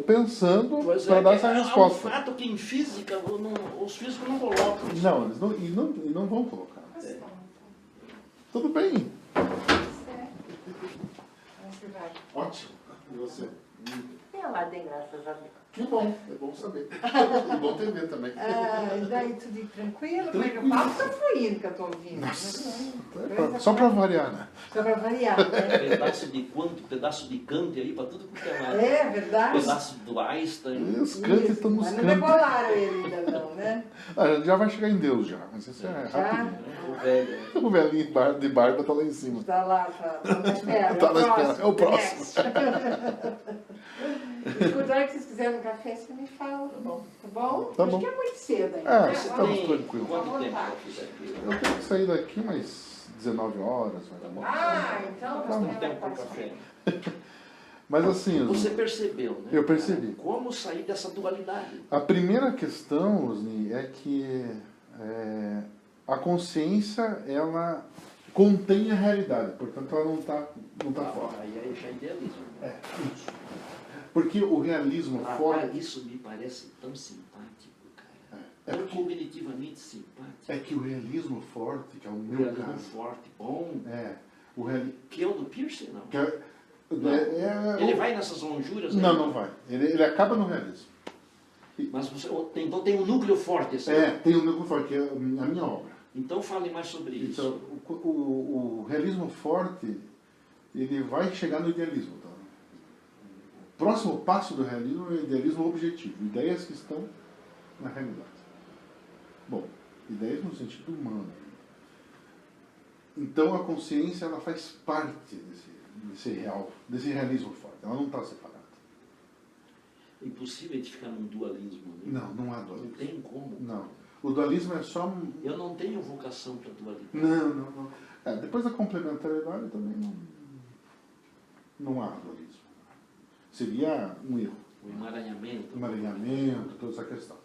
pensando Pois para dar é, essa é um resposta. fato que em física os físicos não colocam isso. Não, eles não vão colocar. Tudo bem. Ótimo. E você? Tem lá dentro, graças a Deus. Que bom, é bom saber. É bom ter ver também. E daí tudo tranquilo, mas o papo tá fluindo que eu tô ouvindo. Só para variar, né? Só pra variar, né? Pedaço de Kant aí para tudo que é lado. É verdade. Pedaço do Einstein. Os cantos estão nos Mas não cantos. debolaram ele ainda não, né? A gente já vai chegar em Deus já, mas isso é Já? rapidinho. O velho. O velhinho de barba tá lá em cima. Tá lá, tá na espera. Tá na espera, é o próximo. Escuta, a hora que vocês quiserem um café, você me fala. Tá bom? Tá bom? Tá Acho bom. que é muito cedo ainda. Ah, né? você Vamos- estamos tranquilos. Quanto tempo eu fiz aqui? Eu tenho que sair daqui mais 19 horas, mais ou menos. Ah, então Faz você muito tempo para o café. Mas assim, Você percebeu, né? Eu percebi. Como sair dessa dualidade? a primeira questão, Osni, é que a consciência, ela contém a realidade, portanto ela não tá fora. Aí já é idealismo. Isso. Porque o realismo fora... Isso me parece tão simpático, cara. É Tão que- cognitivamente simpático. É que o realismo forte, que é o Um meu realismo caso... forte, bom. O realismo... Que é o do Peirce, não? Ele Ele vai nessas lonjuras aí? Não vai. Ele acaba no realismo. Mas você, então tem um núcleo forte. Assim. Tem um núcleo forte, que é a minha obra. Então fale mais sobre isso. Então, o realismo forte, ele vai chegar no idealismo. Tá? O próximo passo do realismo é o idealismo objetivo. Ideias que estão na realidade. Bom, ideias no sentido humano. Então a consciência ela faz parte desse realismo forte. Ela não está separada. É impossível a gente ficar num dualismo. Né? Não há dualismo. Não tem como. Não. O dualismo é só... Eu não tenho vocação para dualidade. Não. Depois da complementariedade também não há dualismo. Seria um erro. O emaranhamento. Toda essa questão.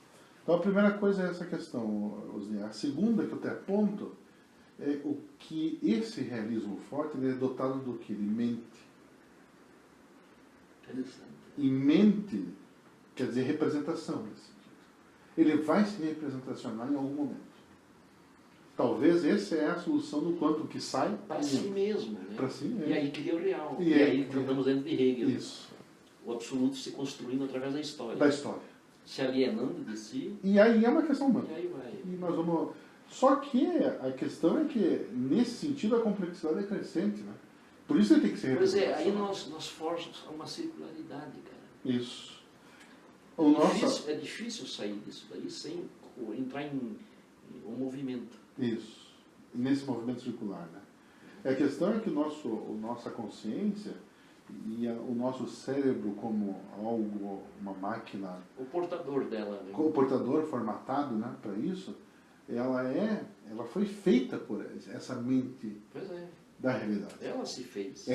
Então a primeira coisa é essa questão, Osni. A segunda que eu te aponto é o que esse realismo forte ele é dotado do que? Ele mente. Interessante. E mente quer dizer representação. Ele vai se representacionar em algum momento. Talvez essa é a solução do quanto que sai para si mesmo. Né? Para si mesmo. E aí cria o real. E aí estamos dentro de Hegel. Isso. O absoluto se construindo através da história. Da história. Se alienando de si. E aí é uma questão humana. E aí vai. E nós vamos... Só que a questão é que, nesse sentido, a complexidade é crescente, né? Por isso ele tem que ser representado. Pois é, aí nós forjamos uma circularidade, cara. Isso. É difícil sair disso daí sem entrar em um movimento. Isso. Nesse movimento circular, né? A questão é que nossa consciência e o nosso cérebro como algo, uma máquina... O portador dela. Né? O portador formatado, né, para isso, ela foi feita por essa mente da realidade. Ela se fez.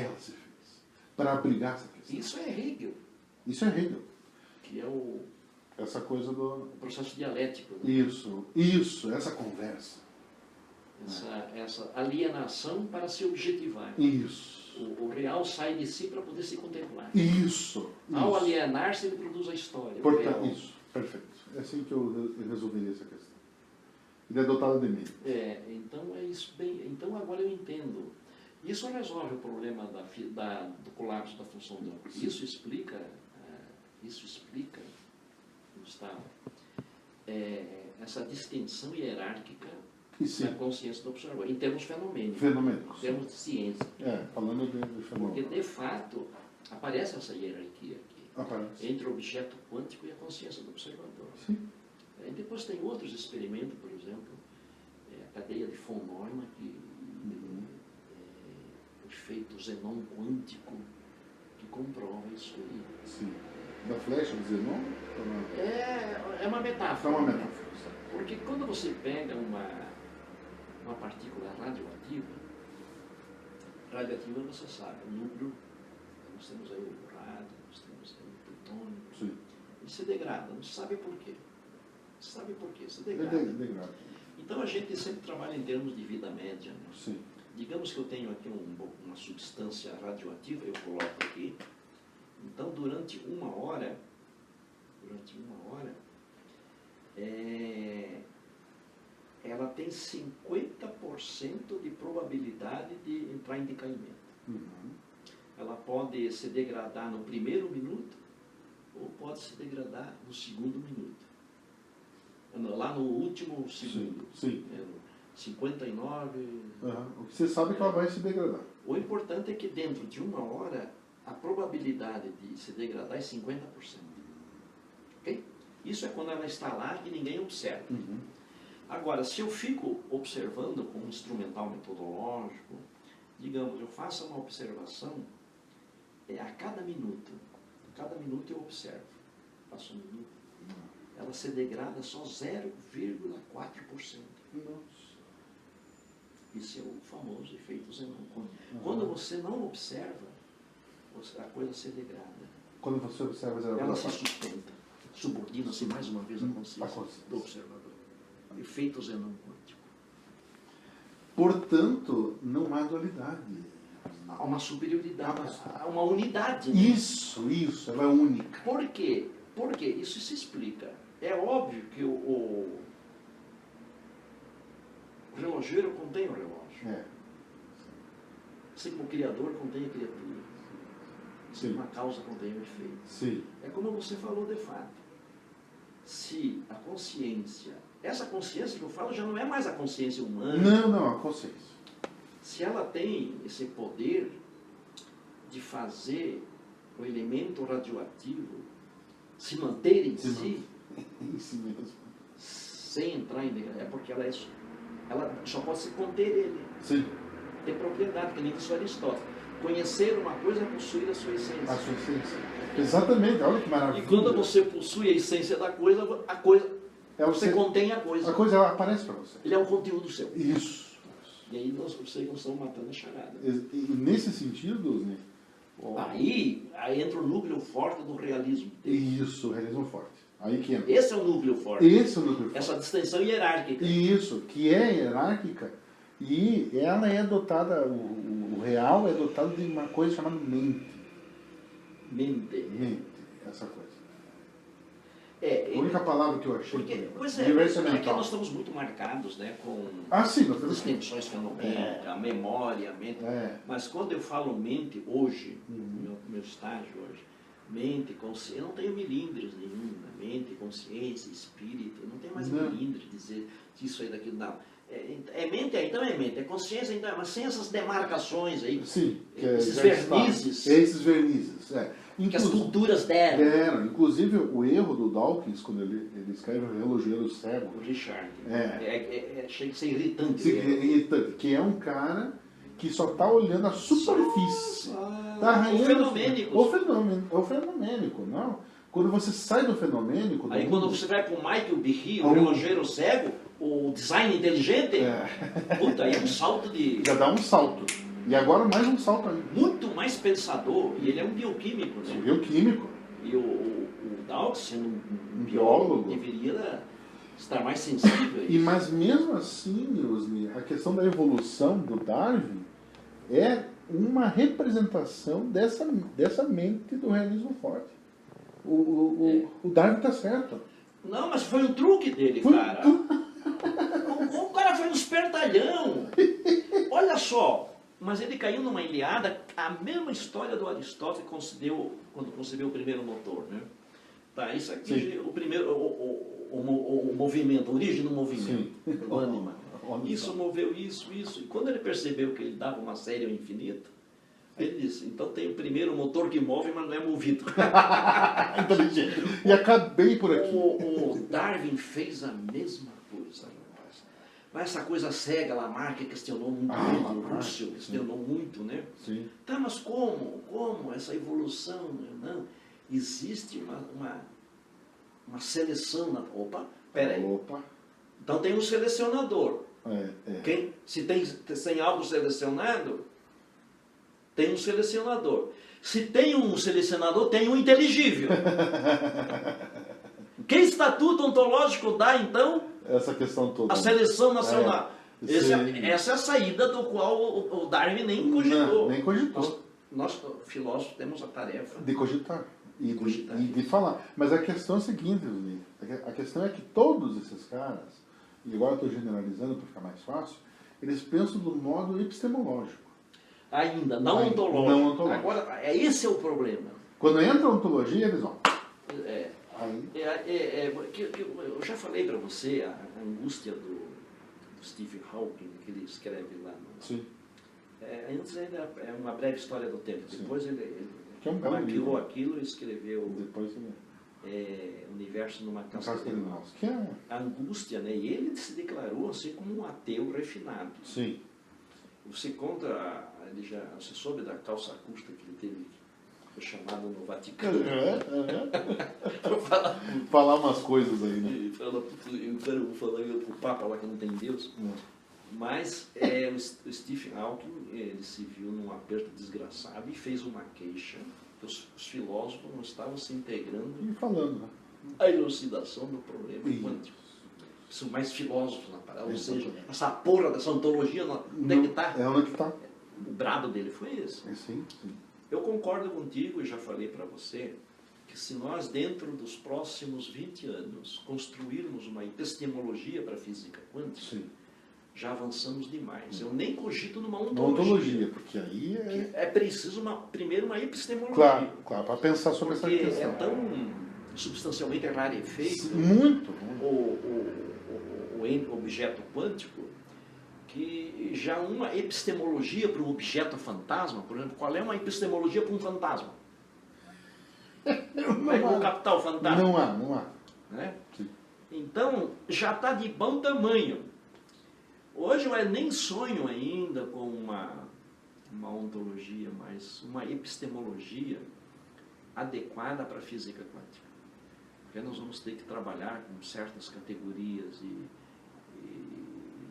Para abrigar essa questão. Isso é Hegel. Isso é Hegel. Que é essa coisa do... o processo dialético. Né? Isso, essa conversa. Essa alienação para se objetivar. Isso. O real sai de si para poder se contemplar. Isso. Ao alienar-se, ele produz a história. Portanto, isso, perfeito. É assim que eu resolveria essa questão. Ele é dotado de mim. Então é isso bem. Então agora eu entendo. Isso resolve o problema do colapso da função do homem. Isso explica, Gustavo, essa distinção hierárquica da consciência do observador, em termos fenomênicos. Em termos de ciência. Falando de fenômeno. Porque, de fato, aparece essa hierarquia aqui. Aparece. Entre o objeto quântico e a consciência do observador. Sim. E depois tem outros experimentos, por exemplo, a cadeia de von Neumann, o efeito Zenon quântico, que comprova isso aí. Sim. Da flecha do Zenon? É uma metáfora. É uma metáfora. Porque quando você pega uma partícula radioativa você sabe, o núcleo, nós temos aí o rádio, nós temos aí o plutônio, sim. Ele se degrada, não se sabe por quê. Se degrada. Então a gente sempre trabalha em termos de vida média. Né? Sim. Digamos que eu tenho aqui uma substância radioativa, eu coloco aqui. Então durante uma hora, ela tem 50% de probabilidade de entrar em decaimento. Uhum. Ela pode se degradar no primeiro minuto ou pode se degradar no segundo minuto. Lá no último segundo. Sim. 59. O que você sabe é que ela vai se degradar. O importante é que dentro de uma hora a probabilidade de se degradar é 50%. Ok? Isso é quando ela está lá e ninguém observa. Uhum. Agora, se eu fico observando com um instrumental metodológico, digamos, eu faço uma observação a cada minuto. Cada minuto eu observo. Passo um minuto. Ela se degrada só 0,4%. Nossa. Isso é o famoso efeito Zenon. Quando você não observa, a coisa se degrada. Quando você observa 0,4%. Ela se sustenta. Subordina-se mais uma vez à consciência do observador. Efeito Zenon quântico. Portanto, não há dualidade. Há uma superioridade, há uma unidade. Né? Isso, ela é única. Por quê? Porque isso se explica. É óbvio que o relojeiro contém o relógio. Assim como o criador contém a criatura. Assim como a causa contém o efeito. Sim. É como você falou de fato. se a consciência, essa consciência que eu falo já não é mais a consciência humana. Não, a consciência. Se ela tem esse poder de fazer o elemento radioativo se manter em si, Isso mesmo. sem entrar em degradação, é porque ela só pode se conter ele. Sim. Tem propriedade, que nem disse Aristóteles. Conhecer uma coisa é possuir a sua essência. A sua essência. Exatamente, olha que maravilha. E quando você possui a essência da coisa, você contém a coisa. A coisa ela aparece para você. Ele é um conteúdo seu. Isso. E aí vocês não estão matando a charada. E nesse sentido, né, aí entra o núcleo forte do realismo. isso, o realismo forte. Aí que entra. Esse é o núcleo forte. Esse é o núcleo forte. Essa distinção hierárquica. Isso, que é hierárquica e ela é dotada, o real é dotado de uma coisa chamada mente. Mente. Essa coisa. A única palavra que eu achei. Porque, pois Diversa que nós estamos muito marcados, né, com sim, nós temos distinções fenomenais, a memória, a mente. Mas quando eu falo mente hoje, no meu estágio hoje, mente, consciência, eu não tenho milímetros nenhum, né? Mente, consciência, espírito, eu não tenho mais milímetros de dizer disso aí, daquilo, não. Mente, então é mente, é consciência, então mas sem essas demarcações aí, sim, esses vernizes. Esses vernizes, que as culturas deram. Inclusive, o erro do Dawkins, quando ele escreve o Relojoeiro Cego. O Richard. Chega a ser irritante. Sim, irritante. Que é um cara que só está olhando a superfície. O fenomênico. O fenomênico, não. Quando você sai do fenomênico... Aí quando você vai para o Michael Behe, o Relojoeiro Cego, o design inteligente, puta, aí é um salto de... Já dá um salto. E agora mais um salto aí. Muito mais pensador, e ele é um bioquímico, né? Bioquímico. E o Dawkins, sendo um biólogo, deveria estar mais sensível a isso. Mas mesmo assim, Osni, a questão da evolução do Darwin é uma representação dessa mente do realismo forte. O Darwin está certo. Não, mas foi um truque dele, cara. O cara foi um espertalhão. Olha só. Mas ele caiu numa ilhada, a mesma história do Aristóteles quando concebeu o primeiro motor, né? Tá, isso aqui, o primeiro, o movimento, a origem do movimento, do ânima. Isso moveu isso. E quando ele percebeu que ele dava uma série ao infinito, aí ele disse, então tem o primeiro motor que move, mas não é movido. Inteligente. E acabei por aqui. O Darwin fez a mesma coisa. Mas essa coisa cega, Lamarck questionou muito, o Russell questionou muito, né? Sim. Tá, mas como essa evolução? Não, existe uma seleção. Opa, peraí. Então tem um selecionador. Se tem algo selecionado, tem um selecionador. Se tem um selecionador, tem um inteligível. Que estatuto ontológico dá, então, essa questão toda? A seleção nacional. Essa é a saída do qual o Darwin nem cogitou. Nem cogitou. Nós, filósofos, temos a tarefa de cogitar. E de falar. Mas a questão é a seguinte, Zuni. A questão é que todos esses caras, e agora eu estou generalizando para ficar mais fácil, eles pensam do modo epistemológico. Ainda, não ontológico. Não ontológico. Agora, esse é o problema. Quando entra a ontologia, eles vão... Eu já falei para você a angústia do Stephen Hawking, que ele escreve lá no... Sim. Antes ainda é uma breve história do tempo. Sim. Depois ele maquilou aquilo e escreveu depois Universo numa Casca de Nós. A angústia, né? E ele se declarou assim como um ateu refinado. Sim. Você você soube da calça curta que ele teve, foi chamado no Vaticano. Falar umas coisas aí, né? Eu vou falar pro Papa lá que não tem Deus. Mas o Stephen Hawking, ele se viu num aperto desgraçado e fez uma queixa que os filósofos não estavam se integrando E falando, né? a elucidação do problema quântico. São mais filósofos na parada, ou seja, essa porra dessa ontologia, onde é que está? Onde é que está? O brado dele foi esse. Sim. Eu concordo contigo, e já falei para você, que se nós, dentro dos próximos 20 anos, construirmos uma epistemologia para a física quântica, já avançamos demais. Eu nem cogito numa ontologia. Porque aí é preciso primeiro uma epistemologia. Claro, para pensar sobre essa questão. É tão substancialmente rarefeito, Muito. o objeto quântico, que já uma epistemologia para um objeto fantasma, por exemplo, qual é uma epistemologia para um fantasma? Como é que eu vou captar o fantasma? Não há. Né? Sim. Então, já está de bom tamanho. Hoje eu nem sonho ainda com uma ontologia, mas uma epistemologia adequada para a física quântica. Porque nós vamos ter que trabalhar com certas categorias e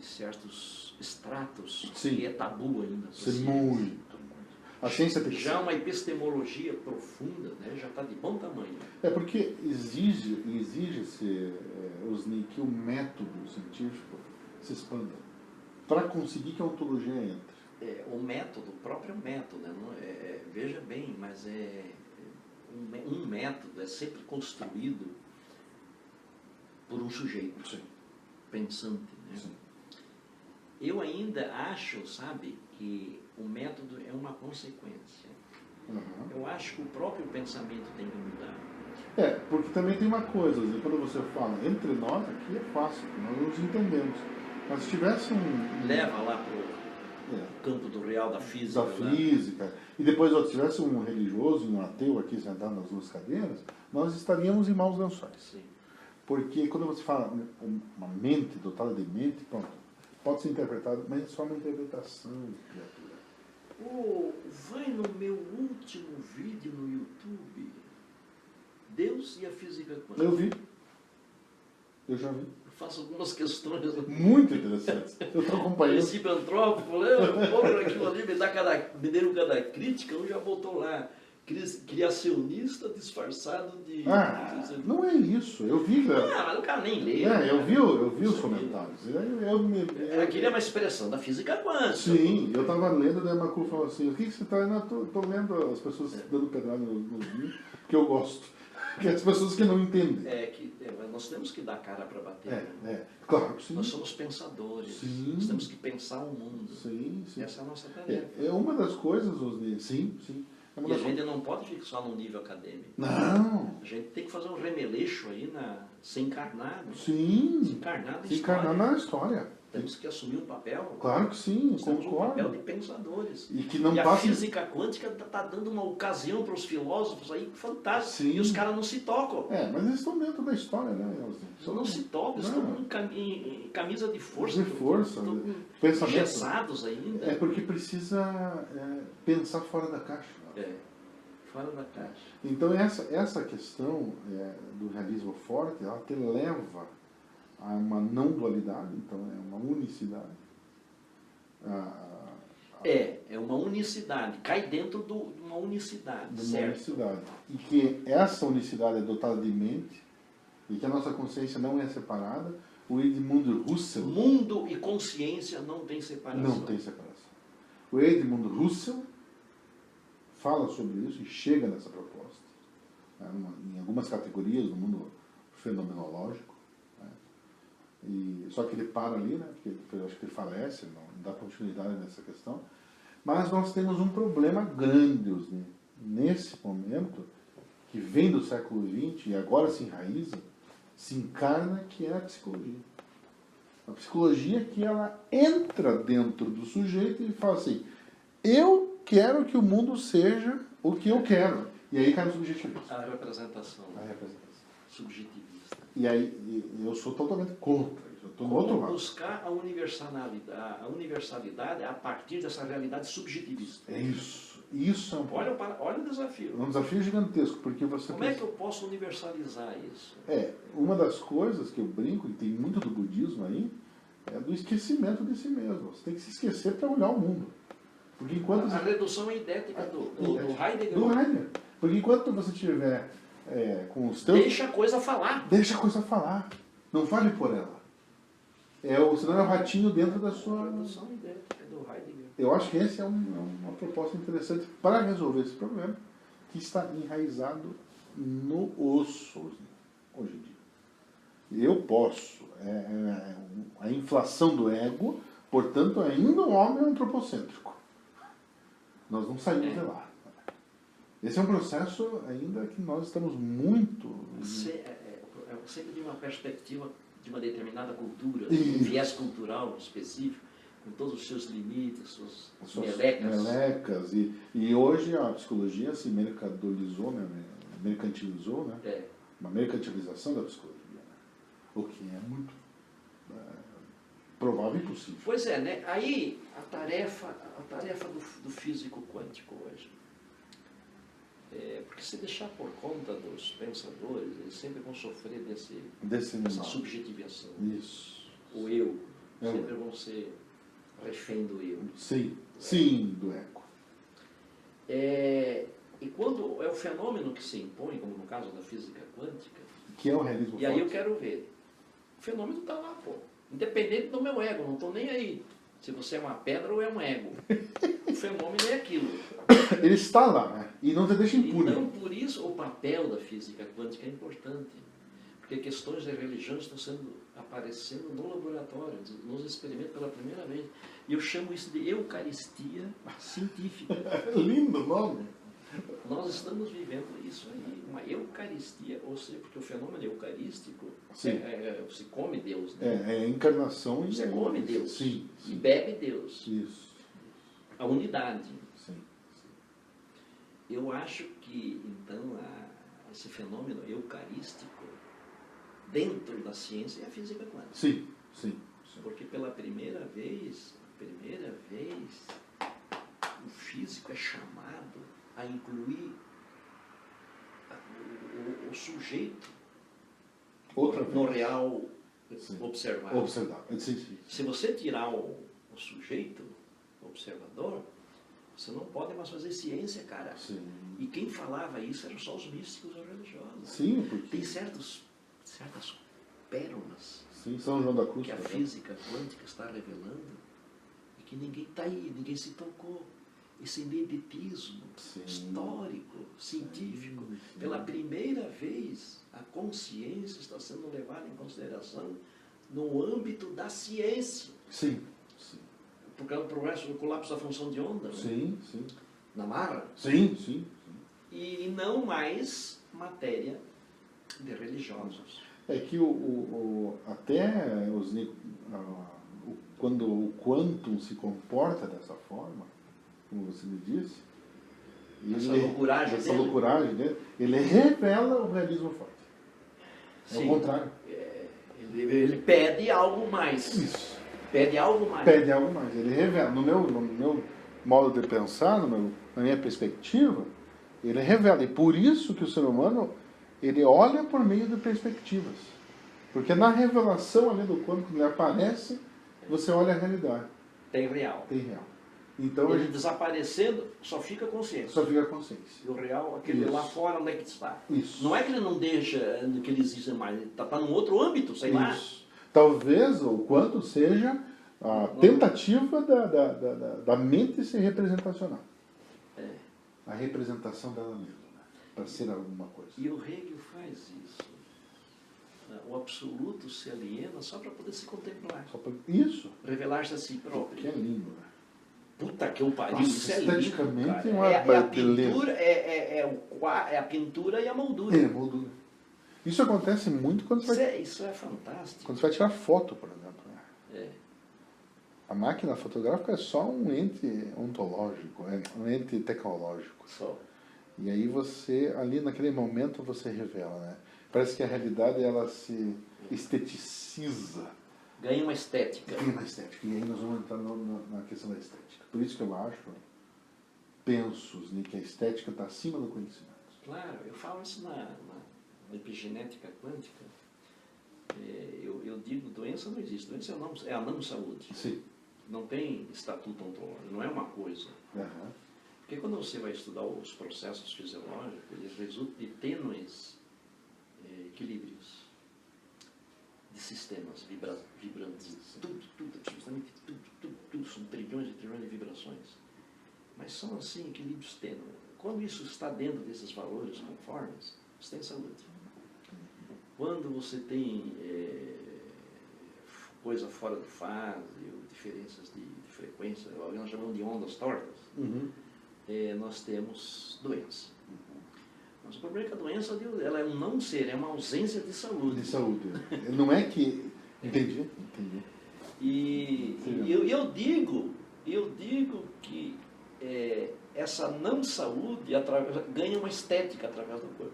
certos estratos. Sim. Que é tabu ainda. Sim, muito. A ciência tem que já uma epistemologia profunda, né, já está de bom tamanho. É porque exige-se, Osni, que o método científico se expanda para conseguir que a ontologia entre. O método, o próprio método, né, veja bem, mas um método é sempre construído por um sujeito. Sim. Pensante. Né? Sim. Eu ainda acho, sabe, que o método é uma consequência. Uhum. Eu acho que o próprio pensamento tem que mudar. Porque também tem uma coisa, quando você fala entre nós, aqui é fácil, nós nos entendemos. Mas se tivesse Leva lá para o campo do real da física. Da física. E depois, se tivesse um religioso e um ateu aqui sentado nas duas cadeiras, nós estaríamos em maus lençóis. Sim. Porque quando você fala uma mente dotada de mente, pronto, pode ser interpretado, mas é só uma interpretação, criatura. Vai no meu último vídeo no YouTube, Deus e a Física Quântica. Eu já vi. Eu faço algumas questões. Muito interessantes. Eu estou acompanhando. Princípio antrópico, aquilo ali me deram cada crítica, um já botou lá. Criacionista disfarçado de... não é isso. Eu vi. Mas o cara nem lê. Eu vi os comentários. Aquilo é uma expressão da física quântica. Sim, eu estava lendo, daí a Macu falou assim, o que você está lendo? Estou lendo as pessoas dando pedrada nos livros, que eu gosto. Que as pessoas que não entendem. Mas nós temos que dar cara para bater. Claro que sim. Nós somos pensadores. Sim. Nós temos que pensar o mundo. Sim. Essa é a nossa tarefa. É uma das coisas, Osni, sim. E a gente não pode ficar só no nível acadêmico. Não. A gente tem que fazer um remeleixo aí, ser encarnado. Sim. Se encarnar na Se história. encarnar na história. Temos que assumir um papel. Claro que sim, temos concordo. um papel de pensadores. E que não a física quântica está dando uma ocasião para os filósofos aí fantástica. Sim. E os caras não se tocam. Mas eles estão dentro da história, né, Elson? Não se tocam, estão em camisa de força. De força. Estão engessados ainda. É porque precisa pensar fora da caixa. Fora da caixa. Então essa questão do realismo forte, ela te leva a uma não dualidade, então é uma unicidade. É uma unicidade, cai dentro de uma unicidade. De uma unicidade. E que essa unicidade é dotada de mente, e que a nossa consciência não é separada. O Edmund Husserl... Mundo e consciência não tem separação. Não tem separação. O Edmund Husserl fala sobre isso e chega nessa proposta, em algumas categorias do mundo fenomenológico. Só que ele para ali, né? Porque eu acho que ele falece, não dá continuidade nessa questão. Mas nós temos um problema grande, Osni, nesse momento, que vem do século XX e agora se enraiza, se encarna, que é a psicologia. A psicologia que ela entra dentro do sujeito e fala assim, eu quero que o mundo seja o que eu quero. E aí cai no subjetivismo. A representação. Subjetivista. E aí eu sou totalmente contra isso. Eu estou no outro lado. Buscar a universalidade a partir dessa realidade subjetivista. É isso. Isso é um olha o desafio. É um desafio gigantesco, porque você... Como é que eu posso universalizar isso? Uma das coisas que eu brinco, e tem muito do budismo aí, é do esquecimento de si mesmo. Você tem que se esquecer para olhar o mundo. Porque enquanto a redução idética do Heidegger. Do Heidegger. Porque enquanto você estiver com os teus... Deixa a coisa falar. Deixa a coisa falar. Não fale por ela. Senão é o ratinho dentro da sua... A redução idética do Heidegger. Eu acho que essa é uma proposta interessante para resolver esse problema, que está enraizado no osso hoje em dia. Eu posso. A inflação do ego, portanto, ainda um homem antropocêntrico. Nós não saímos de lá. Esse é um processo ainda que nós estamos muito... Você sempre de uma perspectiva de uma determinada cultura, Isso. um viés cultural específico, com todos os seus limites, suas melecas. melecas. E hoje a psicologia se mercantilizou, né? Mercantilizou, né? É. Uma mercantilização da psicologia, né? O que é muito provável e possível. Pois é, né? Aí a tarefa do físico quântico hoje. Porque se deixar por conta dos pensadores, eles sempre vão sofrer dessa subjetivação. Isso. O eu. Sempre vão ser refém do eu. Sim, sim, do ego. E quando é o fenômeno que se impõe, como no caso da física quântica, que é o realismo e aí eu quero ver, o fenômeno está lá, pô. Independente do meu ego, não estou nem aí se você é uma pedra ou é um ego. O fenômeno é aquilo. Ele está lá, né? E não te deixa impune. Então, por isso, o papel da física quântica é importante. Porque questões de religião estão aparecendo no laboratório, nos experimentos pela primeira vez. E eu chamo isso de eucaristia científica. Lindo nome. Nós estamos vivendo isso aí, uma eucaristia, ou seja, porque o fenômeno eucarístico você come Deus, né? É a encarnação e você come Deus. Sim, e bebe Deus. Isso. A unidade. Sim. Eu acho que, então, esse fenômeno eucarístico, dentro da ciência, é a física quântica. Sim. Porque pela primeira vez, o físico é chamado a incluir o sujeito no real observado. Sim. Se você tirar o sujeito, o observador, você não pode mais fazer ciência, cara. Sim. E quem falava isso eram só os místicos ou religiosos. Sim, porque... Tem certas pérolas São João da Cruz, que a física quântica está revelando e que ninguém está aí, ninguém se tocou. Esse ineditismo histórico, científico, pela primeira vez a consciência está sendo levada em consideração no âmbito da ciência. Sim. Porque é o progresso do colapso da função de onda, sim. na Marra. Sim. E não mais matéria de religiosos. É que até quando o quantum se comporta dessa forma, como você me disse, essa loucuragem dele, ele revela o realismo forte. É o contrário. Ele pede algo mais. Isso. Pede algo mais. Ele revela. No meu modo de pensar, na minha perspectiva, ele revela. E por isso que o ser humano, ele olha por meio de perspectivas. Porque na revelação ali do quanto, quando ele aparece, você olha a realidade. Tem real. Então, ele desaparecendo, só fica consciência. E o real, aquele lá fora, onde é que está? Isso. Não é que ele não deixa que ele exista mais, ele está num outro âmbito, sei lá. Talvez o quanto seja a tentativa da mente ser representacional. A representação dela mesma, né? Para ser alguma coisa. E o Hegel faz isso. O absoluto se aliena só para poder se contemplar. Isso. Revelar-se a si próprio. Que é lindo, né? Puta que eu pariu, isso é lindo. Esteticamente é a pintura e a moldura. É a moldura. Isso acontece muito quando você vai... Isso é fantástico. Quando você vai tirar foto, por exemplo. Né? A máquina fotográfica é só um ente ontológico, um ente tecnológico. Só. E aí você, ali naquele momento, você revela, né? Parece que a realidade, ela se esteticiza. Ganha uma estética. E aí nós vamos entrar na questão da estética. Por isso que eu penso que a estética está acima do conhecimento. Claro, eu falo isso na epigenética quântica. Eu digo, doença não existe. Doença é a não saúde. Sim. Não tem estatuto ontológico, não é uma coisa. Uhum. Porque quando você vai estudar os processos fisiológicos, eles resultam de tênues equilíbrios de sistemas vibrantes. Absolutamente tudo. São trilhões e trilhões de vibrações. Mas são, assim, equilíbrios tênues. Quando isso está dentro desses valores conformes, você tem saúde. Quando você tem coisa fora de fase, ou diferenças de frequência, nós chamamos de ondas tortas, nós temos doença. Mas o problema é que a doença ela é um não ser, é uma ausência de saúde. De saúde. Não é que... Entendi. E eu digo que essa não saúde ganha uma estética através do corpo.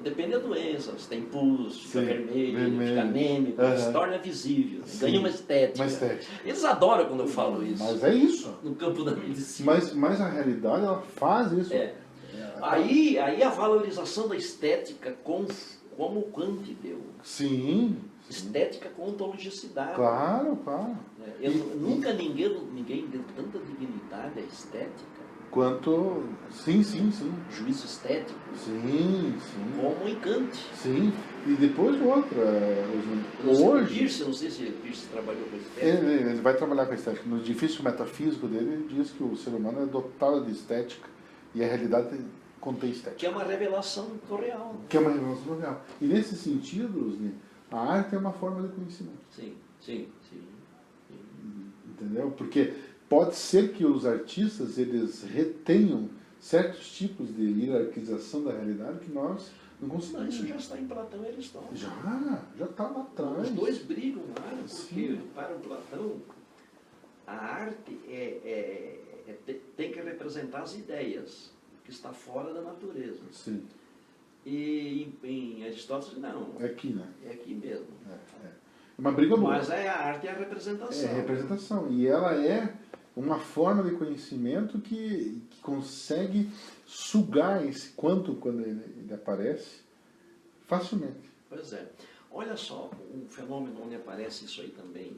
Depende da doença, se tem pus, fica vermelho, fica anêmico, se torna visível, ganha uma estética. Eles adoram quando eu falo isso. Mas é isso. No campo da medicina. Mas a realidade, ela faz isso. Aí a valorização da estética como Kant deu. Sim. Estética com ontologicidade. Claro. Nunca ninguém deu tanta dignidade à estética. Quanto... Sim. Juízo estético. Sim. Como em Kant. Sim. E depois outra. Hoje... Peirce, não sei se Peirce trabalhou com estética. Ele vai trabalhar com a estética. No difícil metafísico dele, ele diz que o ser humano é dotado de estética e a realidade contém estética. Que é uma revelação do real. Que é uma revelação do real. E nesse sentido, Osni, a arte é uma forma de conhecimento. Sim. Entendeu? Porque pode ser que os artistas eles retenham certos tipos de hierarquização da realidade que nós não conseguimos. Isso já está em Platão e Aristóteles. Já está lá atrás. Os dois brigam lá, porque para o Platão a arte tem que representar as ideias, que está fora da natureza. Sim. E em Aristóteles não. É aqui, né? É aqui mesmo. É uma briga boa. Mas a arte é a representação. É a representação. E ela é uma forma de conhecimento que consegue sugar esse quanto quando ele aparece facilmente. Pois é. Olha só, um fenômeno onde aparece isso aí também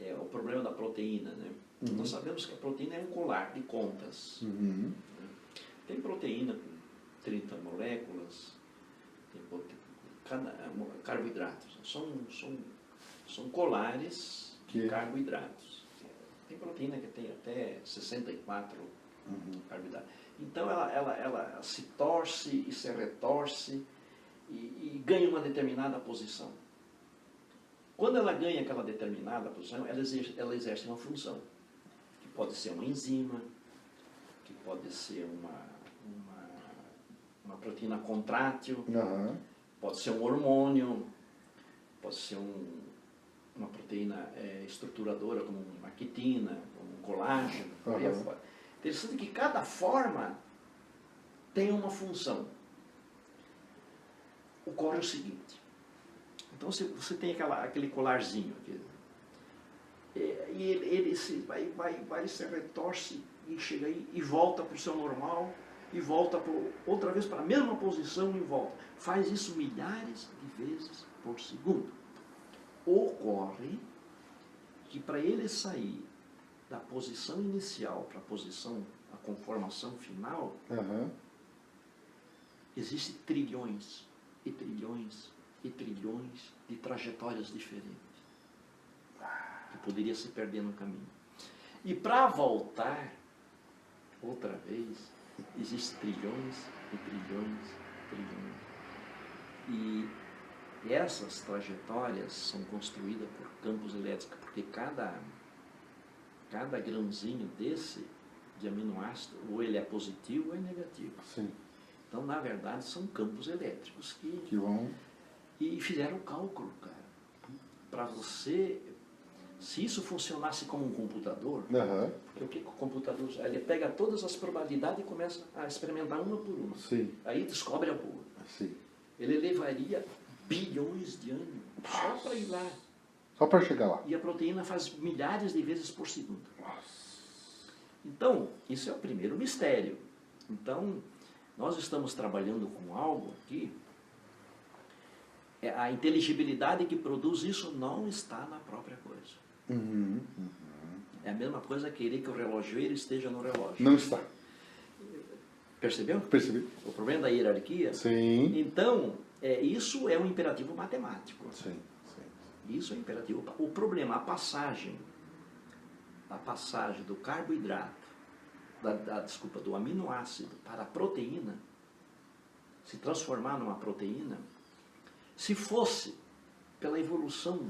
é o problema da proteína, né? Nós sabemos que a proteína é um colar de contas. Tem proteína com 30 moléculas, tem carboidratos. São colares de carboidratos. Tem proteína que tem até 64 carboidratos. Então ela se torce e se retorce e ganha uma determinada posição. Quando ela ganha aquela determinada posição, ela exerce uma função, que pode ser uma enzima, que pode ser uma proteína contrátil, pode ser um hormônio, pode ser uma proteína estruturadora, como uma quitina, como um colágeno, por aí afora. Interessante que cada forma tem uma função. Ocorre o seguinte: então você tem aquele colarzinho aqui, e ele vai se retorce e chega aí e volta para o seu normal e volta outra vez para a mesma posição e volta. Faz isso milhares de vezes por segundo. Ocorre que para ele sair da posição inicial para a conformação final, existem trilhões e trilhões e trilhões de trajetórias diferentes que poderia se perder no caminho. E para voltar outra vez, existem trilhões e trilhões e trilhões. E essas trajetórias são construídas por campos elétricos, porque cada grãozinho desse de aminoácido, ou ele é positivo ou é negativo. Sim. Então, na verdade, são campos elétricos que vão... E fizeram o cálculo, cara. Para você... Se isso funcionasse como um computador, porque o que o computador... Ele pega todas as probabilidades e começa a experimentar uma por uma. Sim. Aí descobre a boa. Sim. Ele levaria bilhões de anos só para ir lá. Só para chegar lá. E a proteína faz milhares de vezes por segundo. Nossa. Então, isso é o primeiro mistério. Então, nós estamos trabalhando com algo aqui. A inteligibilidade que produz isso não está na própria coisa. É a mesma coisa querer que o relojoeiro esteja no relógio. Não está. Percebeu? Percebi. O problema da hierarquia. Sim. Então, isso é um imperativo matemático. Sim. Isso é imperativo. O problema, a passagem do carboidrato, do aminoácido para a proteína, se transformar numa proteína, se fosse pela evolução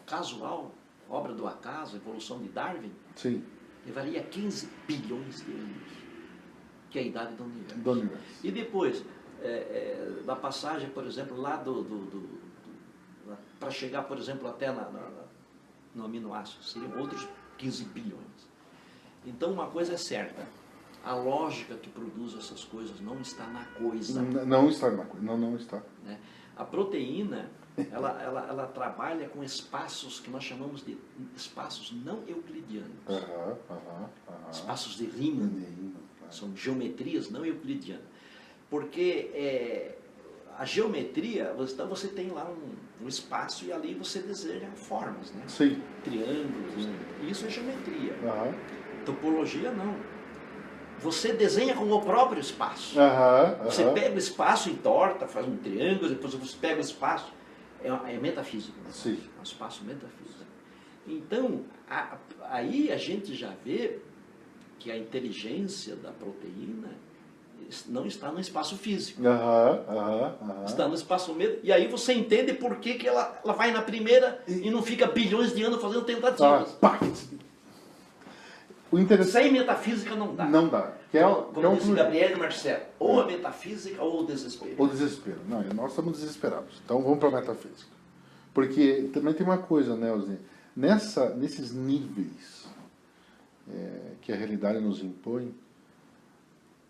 casual, obra do acaso, evolução de Darwin, sim, levaria 15 bilhões de anos, que é a idade do universo. Do universo. E depois, da passagem, por exemplo, lá para chegar, por exemplo, até no aminoácido, seriam outros 15 bilhões. Então, uma coisa é certa, a lógica que produz essas coisas não está na coisa. Não está na coisa, não está. Né? A proteína, ela trabalha com espaços que nós chamamos de espaços não euclidianos. Espaços de Riemann, são geometrias não euclidianas. Porque a geometria, então você tem lá um espaço e ali você desenha formas, né? Sim. Triângulos, isso é geometria. Topologia não. Você desenha com o próprio espaço. Você pega o espaço e entorta, faz um triângulo, depois você pega o espaço. É metafísico. Né? Sim. É um espaço metafísico. Então, aí a gente já vê que a inteligência da proteína não está no espaço físico. Está no espaço mesmo. E aí você entende por que ela vai na primeira e não fica bilhões de anos fazendo tentativas. O interessante... Sem metafísica não dá. Não dá. Como disse Gabriel Marcel, ou a metafísica ou o desespero. O desespero. Não, nós estamos desesperados. Então vamos para a metafísica. Porque também tem uma coisa, né, Osni? Nesses níveis que a realidade nos impõe,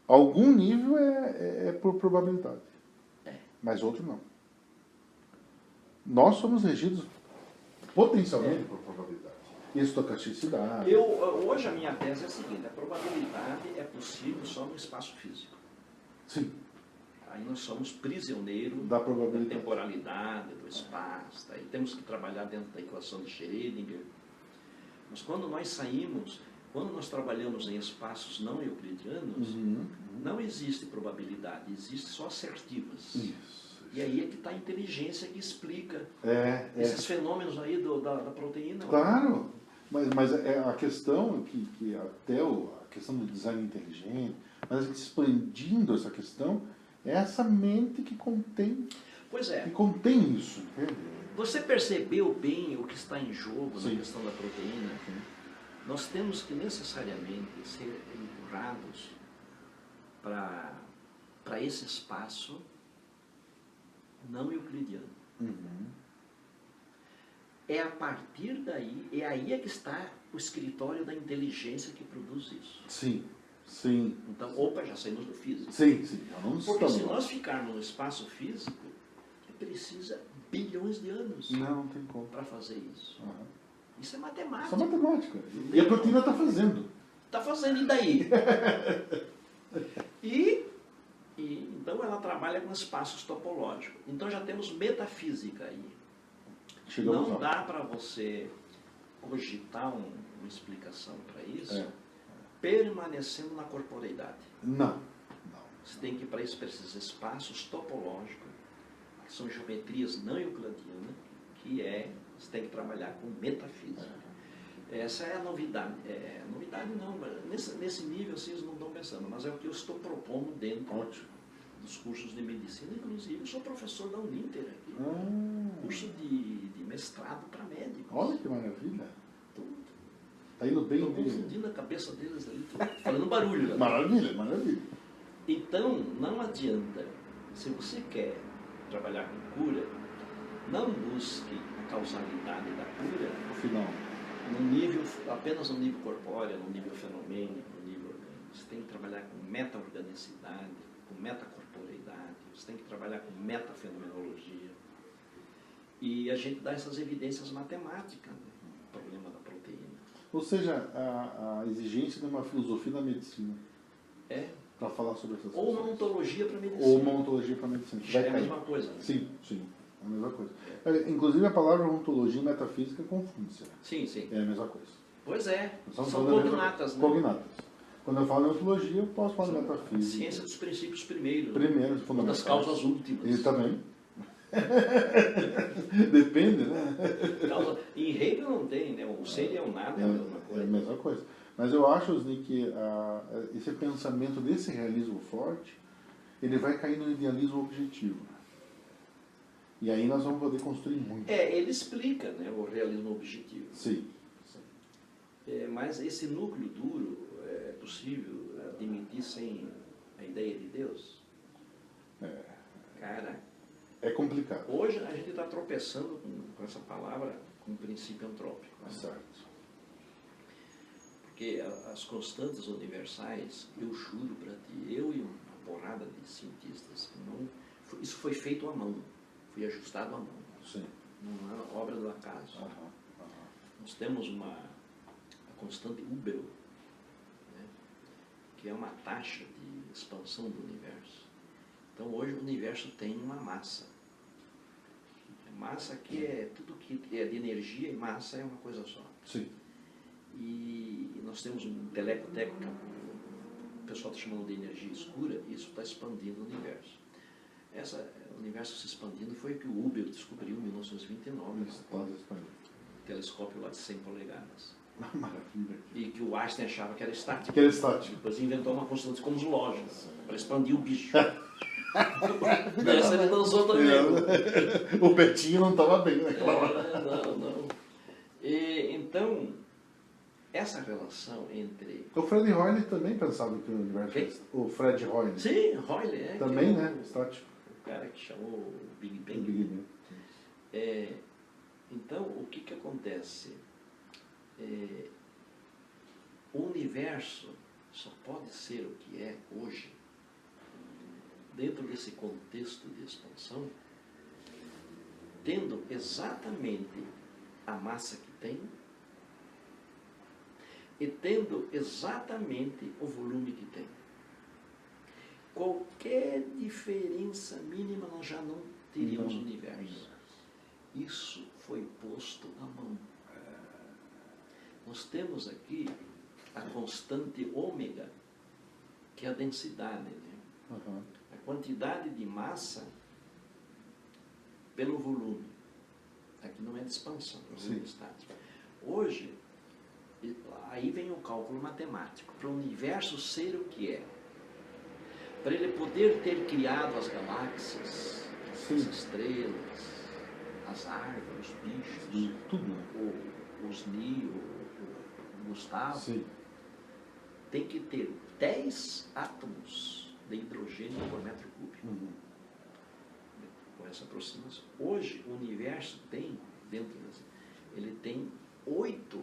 algum nível é por probabilidade. Mas outro não. Nós somos regidos potencialmente por probabilidade. Estocasticidade. Hoje a minha tese é a seguinte, a probabilidade é possível só no espaço físico. Sim. Aí nós somos prisioneiros da temporalidade, do espaço. Aí temos que trabalhar dentro da equação de Schrödinger. Mas quando nós trabalhamos em espaços não euclidianos, não existe probabilidade, existe só assertivas. Isso. E aí é que está a inteligência que explica esses fenômenos aí da proteína. Claro, mas a questão que até a questão do design inteligente, mas expandindo essa questão, é essa mente que contém, que contém isso. Entende? Você percebeu bem o que está em jogo na questão da proteína? Nós temos que necessariamente ser empurrados para esse espaço não euclidiano. É a partir daí, aí é que está o escritório da inteligência que produz isso. Sim. Então, já saímos do físico. Sim. Porque se nós ficarmos no espaço físico, precisa bilhões de anos. Não tem como. Para fazer isso. Isso é matemática. Isso é matemática. E a proteína está fazendo. Está fazendo, e daí? Então ela trabalha com espaços topológicos. Então já temos metafísica aí. Não dá para você cogitar uma explicação para isso permanecendo na corporeidade. Não. Você tem que ir para esses espaços topológicos, que são geometrias não euclidianas, você tem que trabalhar com metafísica. Essa é a novidade. Novidade não, nesse nível vocês não estão pensando, mas é o que eu estou propondo dentro dos cursos de medicina. Inclusive, eu sou professor da Uninter aqui. Curso de mestrado para médicos. Olha que maravilha. Está indo bem. Estou confundindo a cabeça deles ali, falando barulho. Né? Maravilha. Então, não adianta, se você quer trabalhar com cura, não busque a causalidade da cura apenas no nível corpóreo, no nível fenomênico, no nível orgânico. Você tem que trabalhar com meta-organicidade, com metacorporeidade, você tem que trabalhar com metafenomenologia. E a gente dá essas evidências matemáticas no problema da proteína. Ou seja, a exigência de uma filosofia da medicina. Para falar sobre essas coisas. Ou uma ontologia para a medicina. Já é a mesma coisa. Né? Sim, é a mesma coisa. Inclusive a palavra ontologia e metafísica confundem-se. Sim. É a mesma coisa. Pois é. São cognatas, né? Cognatas. Quando eu falo em ontologia, eu posso falar de metafísica. Ciência dos princípios primeiros. Fundamentais. Ou das causas últimas. Ele também. Depende, né? Em Hegel não tem, né? O ser e o nada é a mesma coisa. É a mesma coisa. Mas eu acho, Osni, que esse pensamento desse realismo forte, ele vai cair no idealismo objetivo. E aí nós vamos poder construir muito. Ele explica, né, o realismo objetivo. Sim. Mas esse núcleo duro é possível admitir sem a ideia de Deus? Cara, É complicado. hoje a gente está tropeçando com essa palavra, com o princípio antrópico. Né? Certo. Porque as constantes universais, eu juro para ti, eu e uma porrada de cientistas, isso foi feito à mão, foi ajustado à mão. Sim. Não é obra do acaso. Aham. Nós temos a constante Hubble, né, que é uma taxa de expansão do universo. Então hoje o universo tem uma massa. Massa que é tudo que é de energia, e massa é uma coisa só. Sim. E nós temos um telecoteco, o pessoal está chamando de energia escura, e isso está expandindo o universo. O universo se expandindo foi o que o Hubble descobriu em 1929, um telescópio lá de 100 polegadas. Maravilha. E que o Einstein achava que era estático. Que era estático. Depois inventou uma constante cosmológica para expandir o bicho. Essa ele dançou também. O Betinho não estava bem naquela hora. Não. Então, essa relação entre... O Fred Hoyle também pensava que o universo... Quem? O Fred Hoyle. Sim, Hoyle é. Também, que é né? Estático. O cara que chamou o Big Bang. O Big Bang. Então, o que acontece? O universo só pode ser o que é hoje, dentro desse contexto de expansão, tendo exatamente a massa que tem e tendo exatamente o volume que tem. Qualquer diferença mínima nós já não teríamos no universo. Isso foi posto à mão. Nós temos aqui a constante ômega, que é a densidade, né? Uhum. A quantidade de massa pelo volume. Aqui não é de expansão, é volume estático. Hoje, aí vem o cálculo matemático. Para o universo ser o que é, para ele poder ter criado as galáxias, as estrelas, as árvores, os bichos, tudo, né? os Nio, o Gustavo, Sim. tem que ter 10 átomos de hidrogênio por metro cúbico. Uhum. Com essa aproximação. Hoje, o universo tem, ele tem 8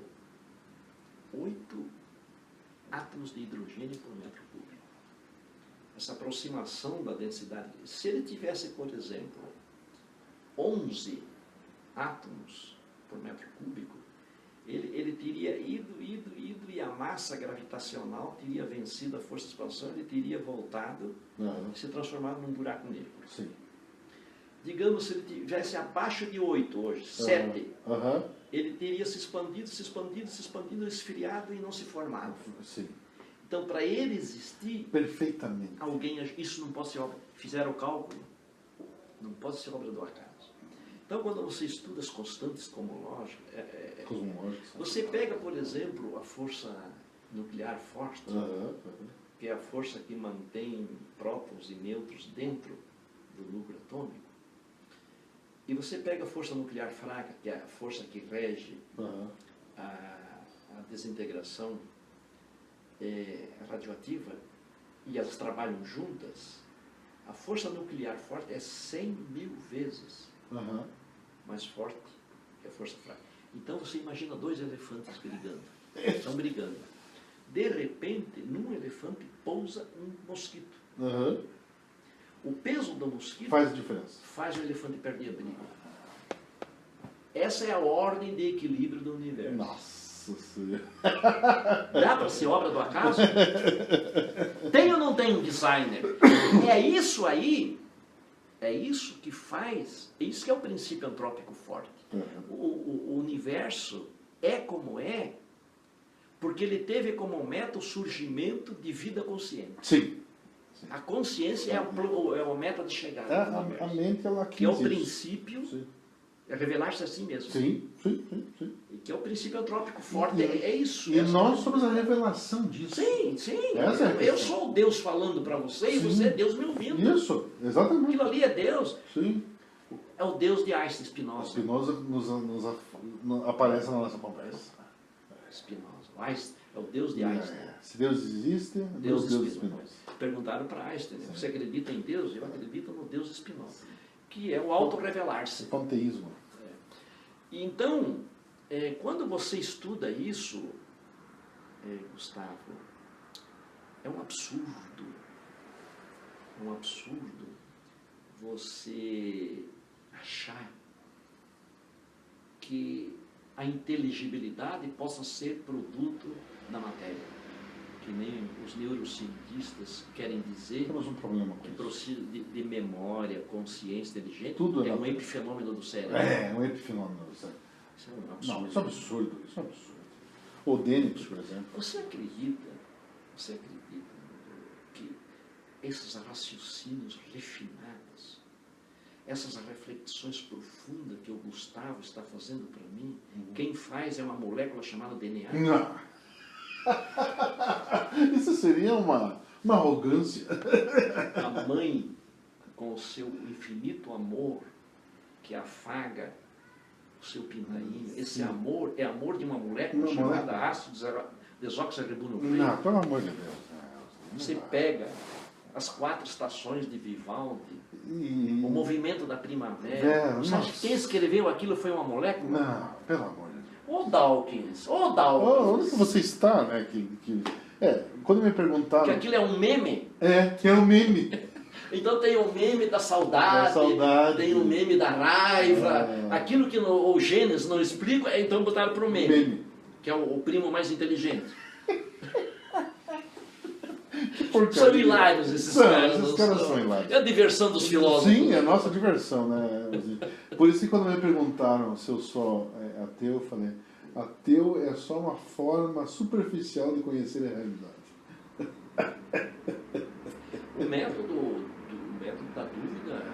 átomos de hidrogênio por metro cúbico. Essa aproximação da densidade, se ele tivesse, por exemplo, 11 átomos por metro cúbico, ele teria ido, e a massa gravitacional teria vencido a força de expansão, ele teria voltado e se transformado num buraco negro. Sim. Digamos, se ele tivesse abaixo de 8 hoje, 7, ele teria se expandido, esfriado e não se formado. Sim. Então, para ele existir, perfeitamente, isso não pode ser obra. Fizeram o cálculo, não pode ser obra do acaso. Então, quando você estuda as constantes cosmológicas, você pega, por exemplo, a força nuclear forte, que é a força que mantém prótons e nêutrons dentro do núcleo atômico, e você pega a força nuclear fraca, que é a força que rege a desintegração radioativa, e elas trabalham juntas, a força nuclear forte é 100.000 vezes mais forte que a força fraca. Então você imagina 2 elefantes brigando. Estão brigando. De repente, num elefante pousa um mosquito. O peso do mosquito faz diferença. Faz o elefante perder a briga. Essa é a ordem de equilíbrio do universo. Nossa Senhora. Dá para ser obra do acaso? Tem ou não tem um designer? É isso aí. É isso que faz, é isso que é o princípio antrópico forte. O universo é como é, porque ele teve como meta o surgimento de vida consciente. Sim. A consciência é a meta de chegada. A mente, ela que é o princípio, é revelar-se a si mesmo. Sim. E que é o princípio antrópico forte, é isso. E nós somos a revelação disso. Sim. Eu sou o Deus falando para você e você é Deus me ouvindo. Isso, exatamente. Aquilo ali é Deus. Sim. É o Deus de Einstein, Spinoza. Spinoza nos aparece na nossa conversa. Spinoza. É o Deus de Einstein. Se Deus existe, Deus Deus Spinoza. Spinoza. Perguntaram para Einstein, né? Você acredita em Deus? Eu acredito no Deus Spinoza, que é o auto-revelar-se. O panteísmo. E então, quando você estuda isso, Gustavo, é um absurdo você achar que a inteligibilidade possa ser produto da matéria, que nem os neurocientistas querem dizer. Temos um problema com que isso. precisa de memória, consciência inteligente, Tudo é um epifenômeno do cérebro. É, um epifenômeno do cérebro. Isso é um absurdo. Não, isso é absurdo, isso é absurdo. O Dênitos, por exemplo. Você acredita que esses raciocínios refinados, essas reflexões profundas que o Gustavo está fazendo para mim, quem faz é uma molécula chamada DNA? Não. Isso seria uma arrogância. A mãe, com o seu infinito amor, que afaga o seu pintainho, esse amor é amor de uma molécula chamada ácido desoxirribonucleico. Não, pelo amor de Deus. Você pega as 4 estações de Vivaldi, o movimento da primavera. Você acha que quem escreveu aquilo foi uma molécula? Não, pelo amor de Deus. Ô Dawkins! Onde que você está, né? Quando me perguntaram... Que aquilo é um meme? Que é um meme. Então tem o meme da saudade, tem o meme da raiva, aquilo que o Gênesis não explica, então botaram para o meme, que é o primo mais inteligente. São hilários esses caras. Esses caras são hilários. É a diversão dos filósofos. Sim, é a nossa diversão, né? Por isso que quando me perguntaram se eu sou ateu, eu falei, ateu é só uma forma superficial de conhecer a realidade. O método da dúvida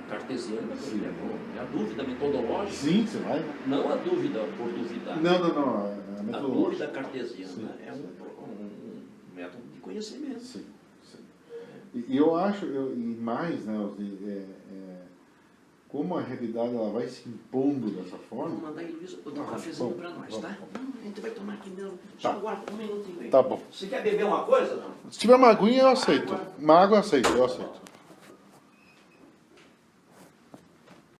cartesiana, por exemplo, é a dúvida metodológica. Sim, você vai. Não a dúvida por duvidar. Não. A dúvida cartesiana é um método de conhecimento. Sim. E eu acho, e mais, né, como a realidade ela vai se impondo dessa forma... Vamos mandar a Luísa botar um cafezinho para nós, tá? Não, a gente vai tomar aqui mesmo. Só aguarda um minutinho aí. Tá bom. Você quer beber uma coisa, não? Se tiver uma aguinha, eu aceito. Uma água eu aceito.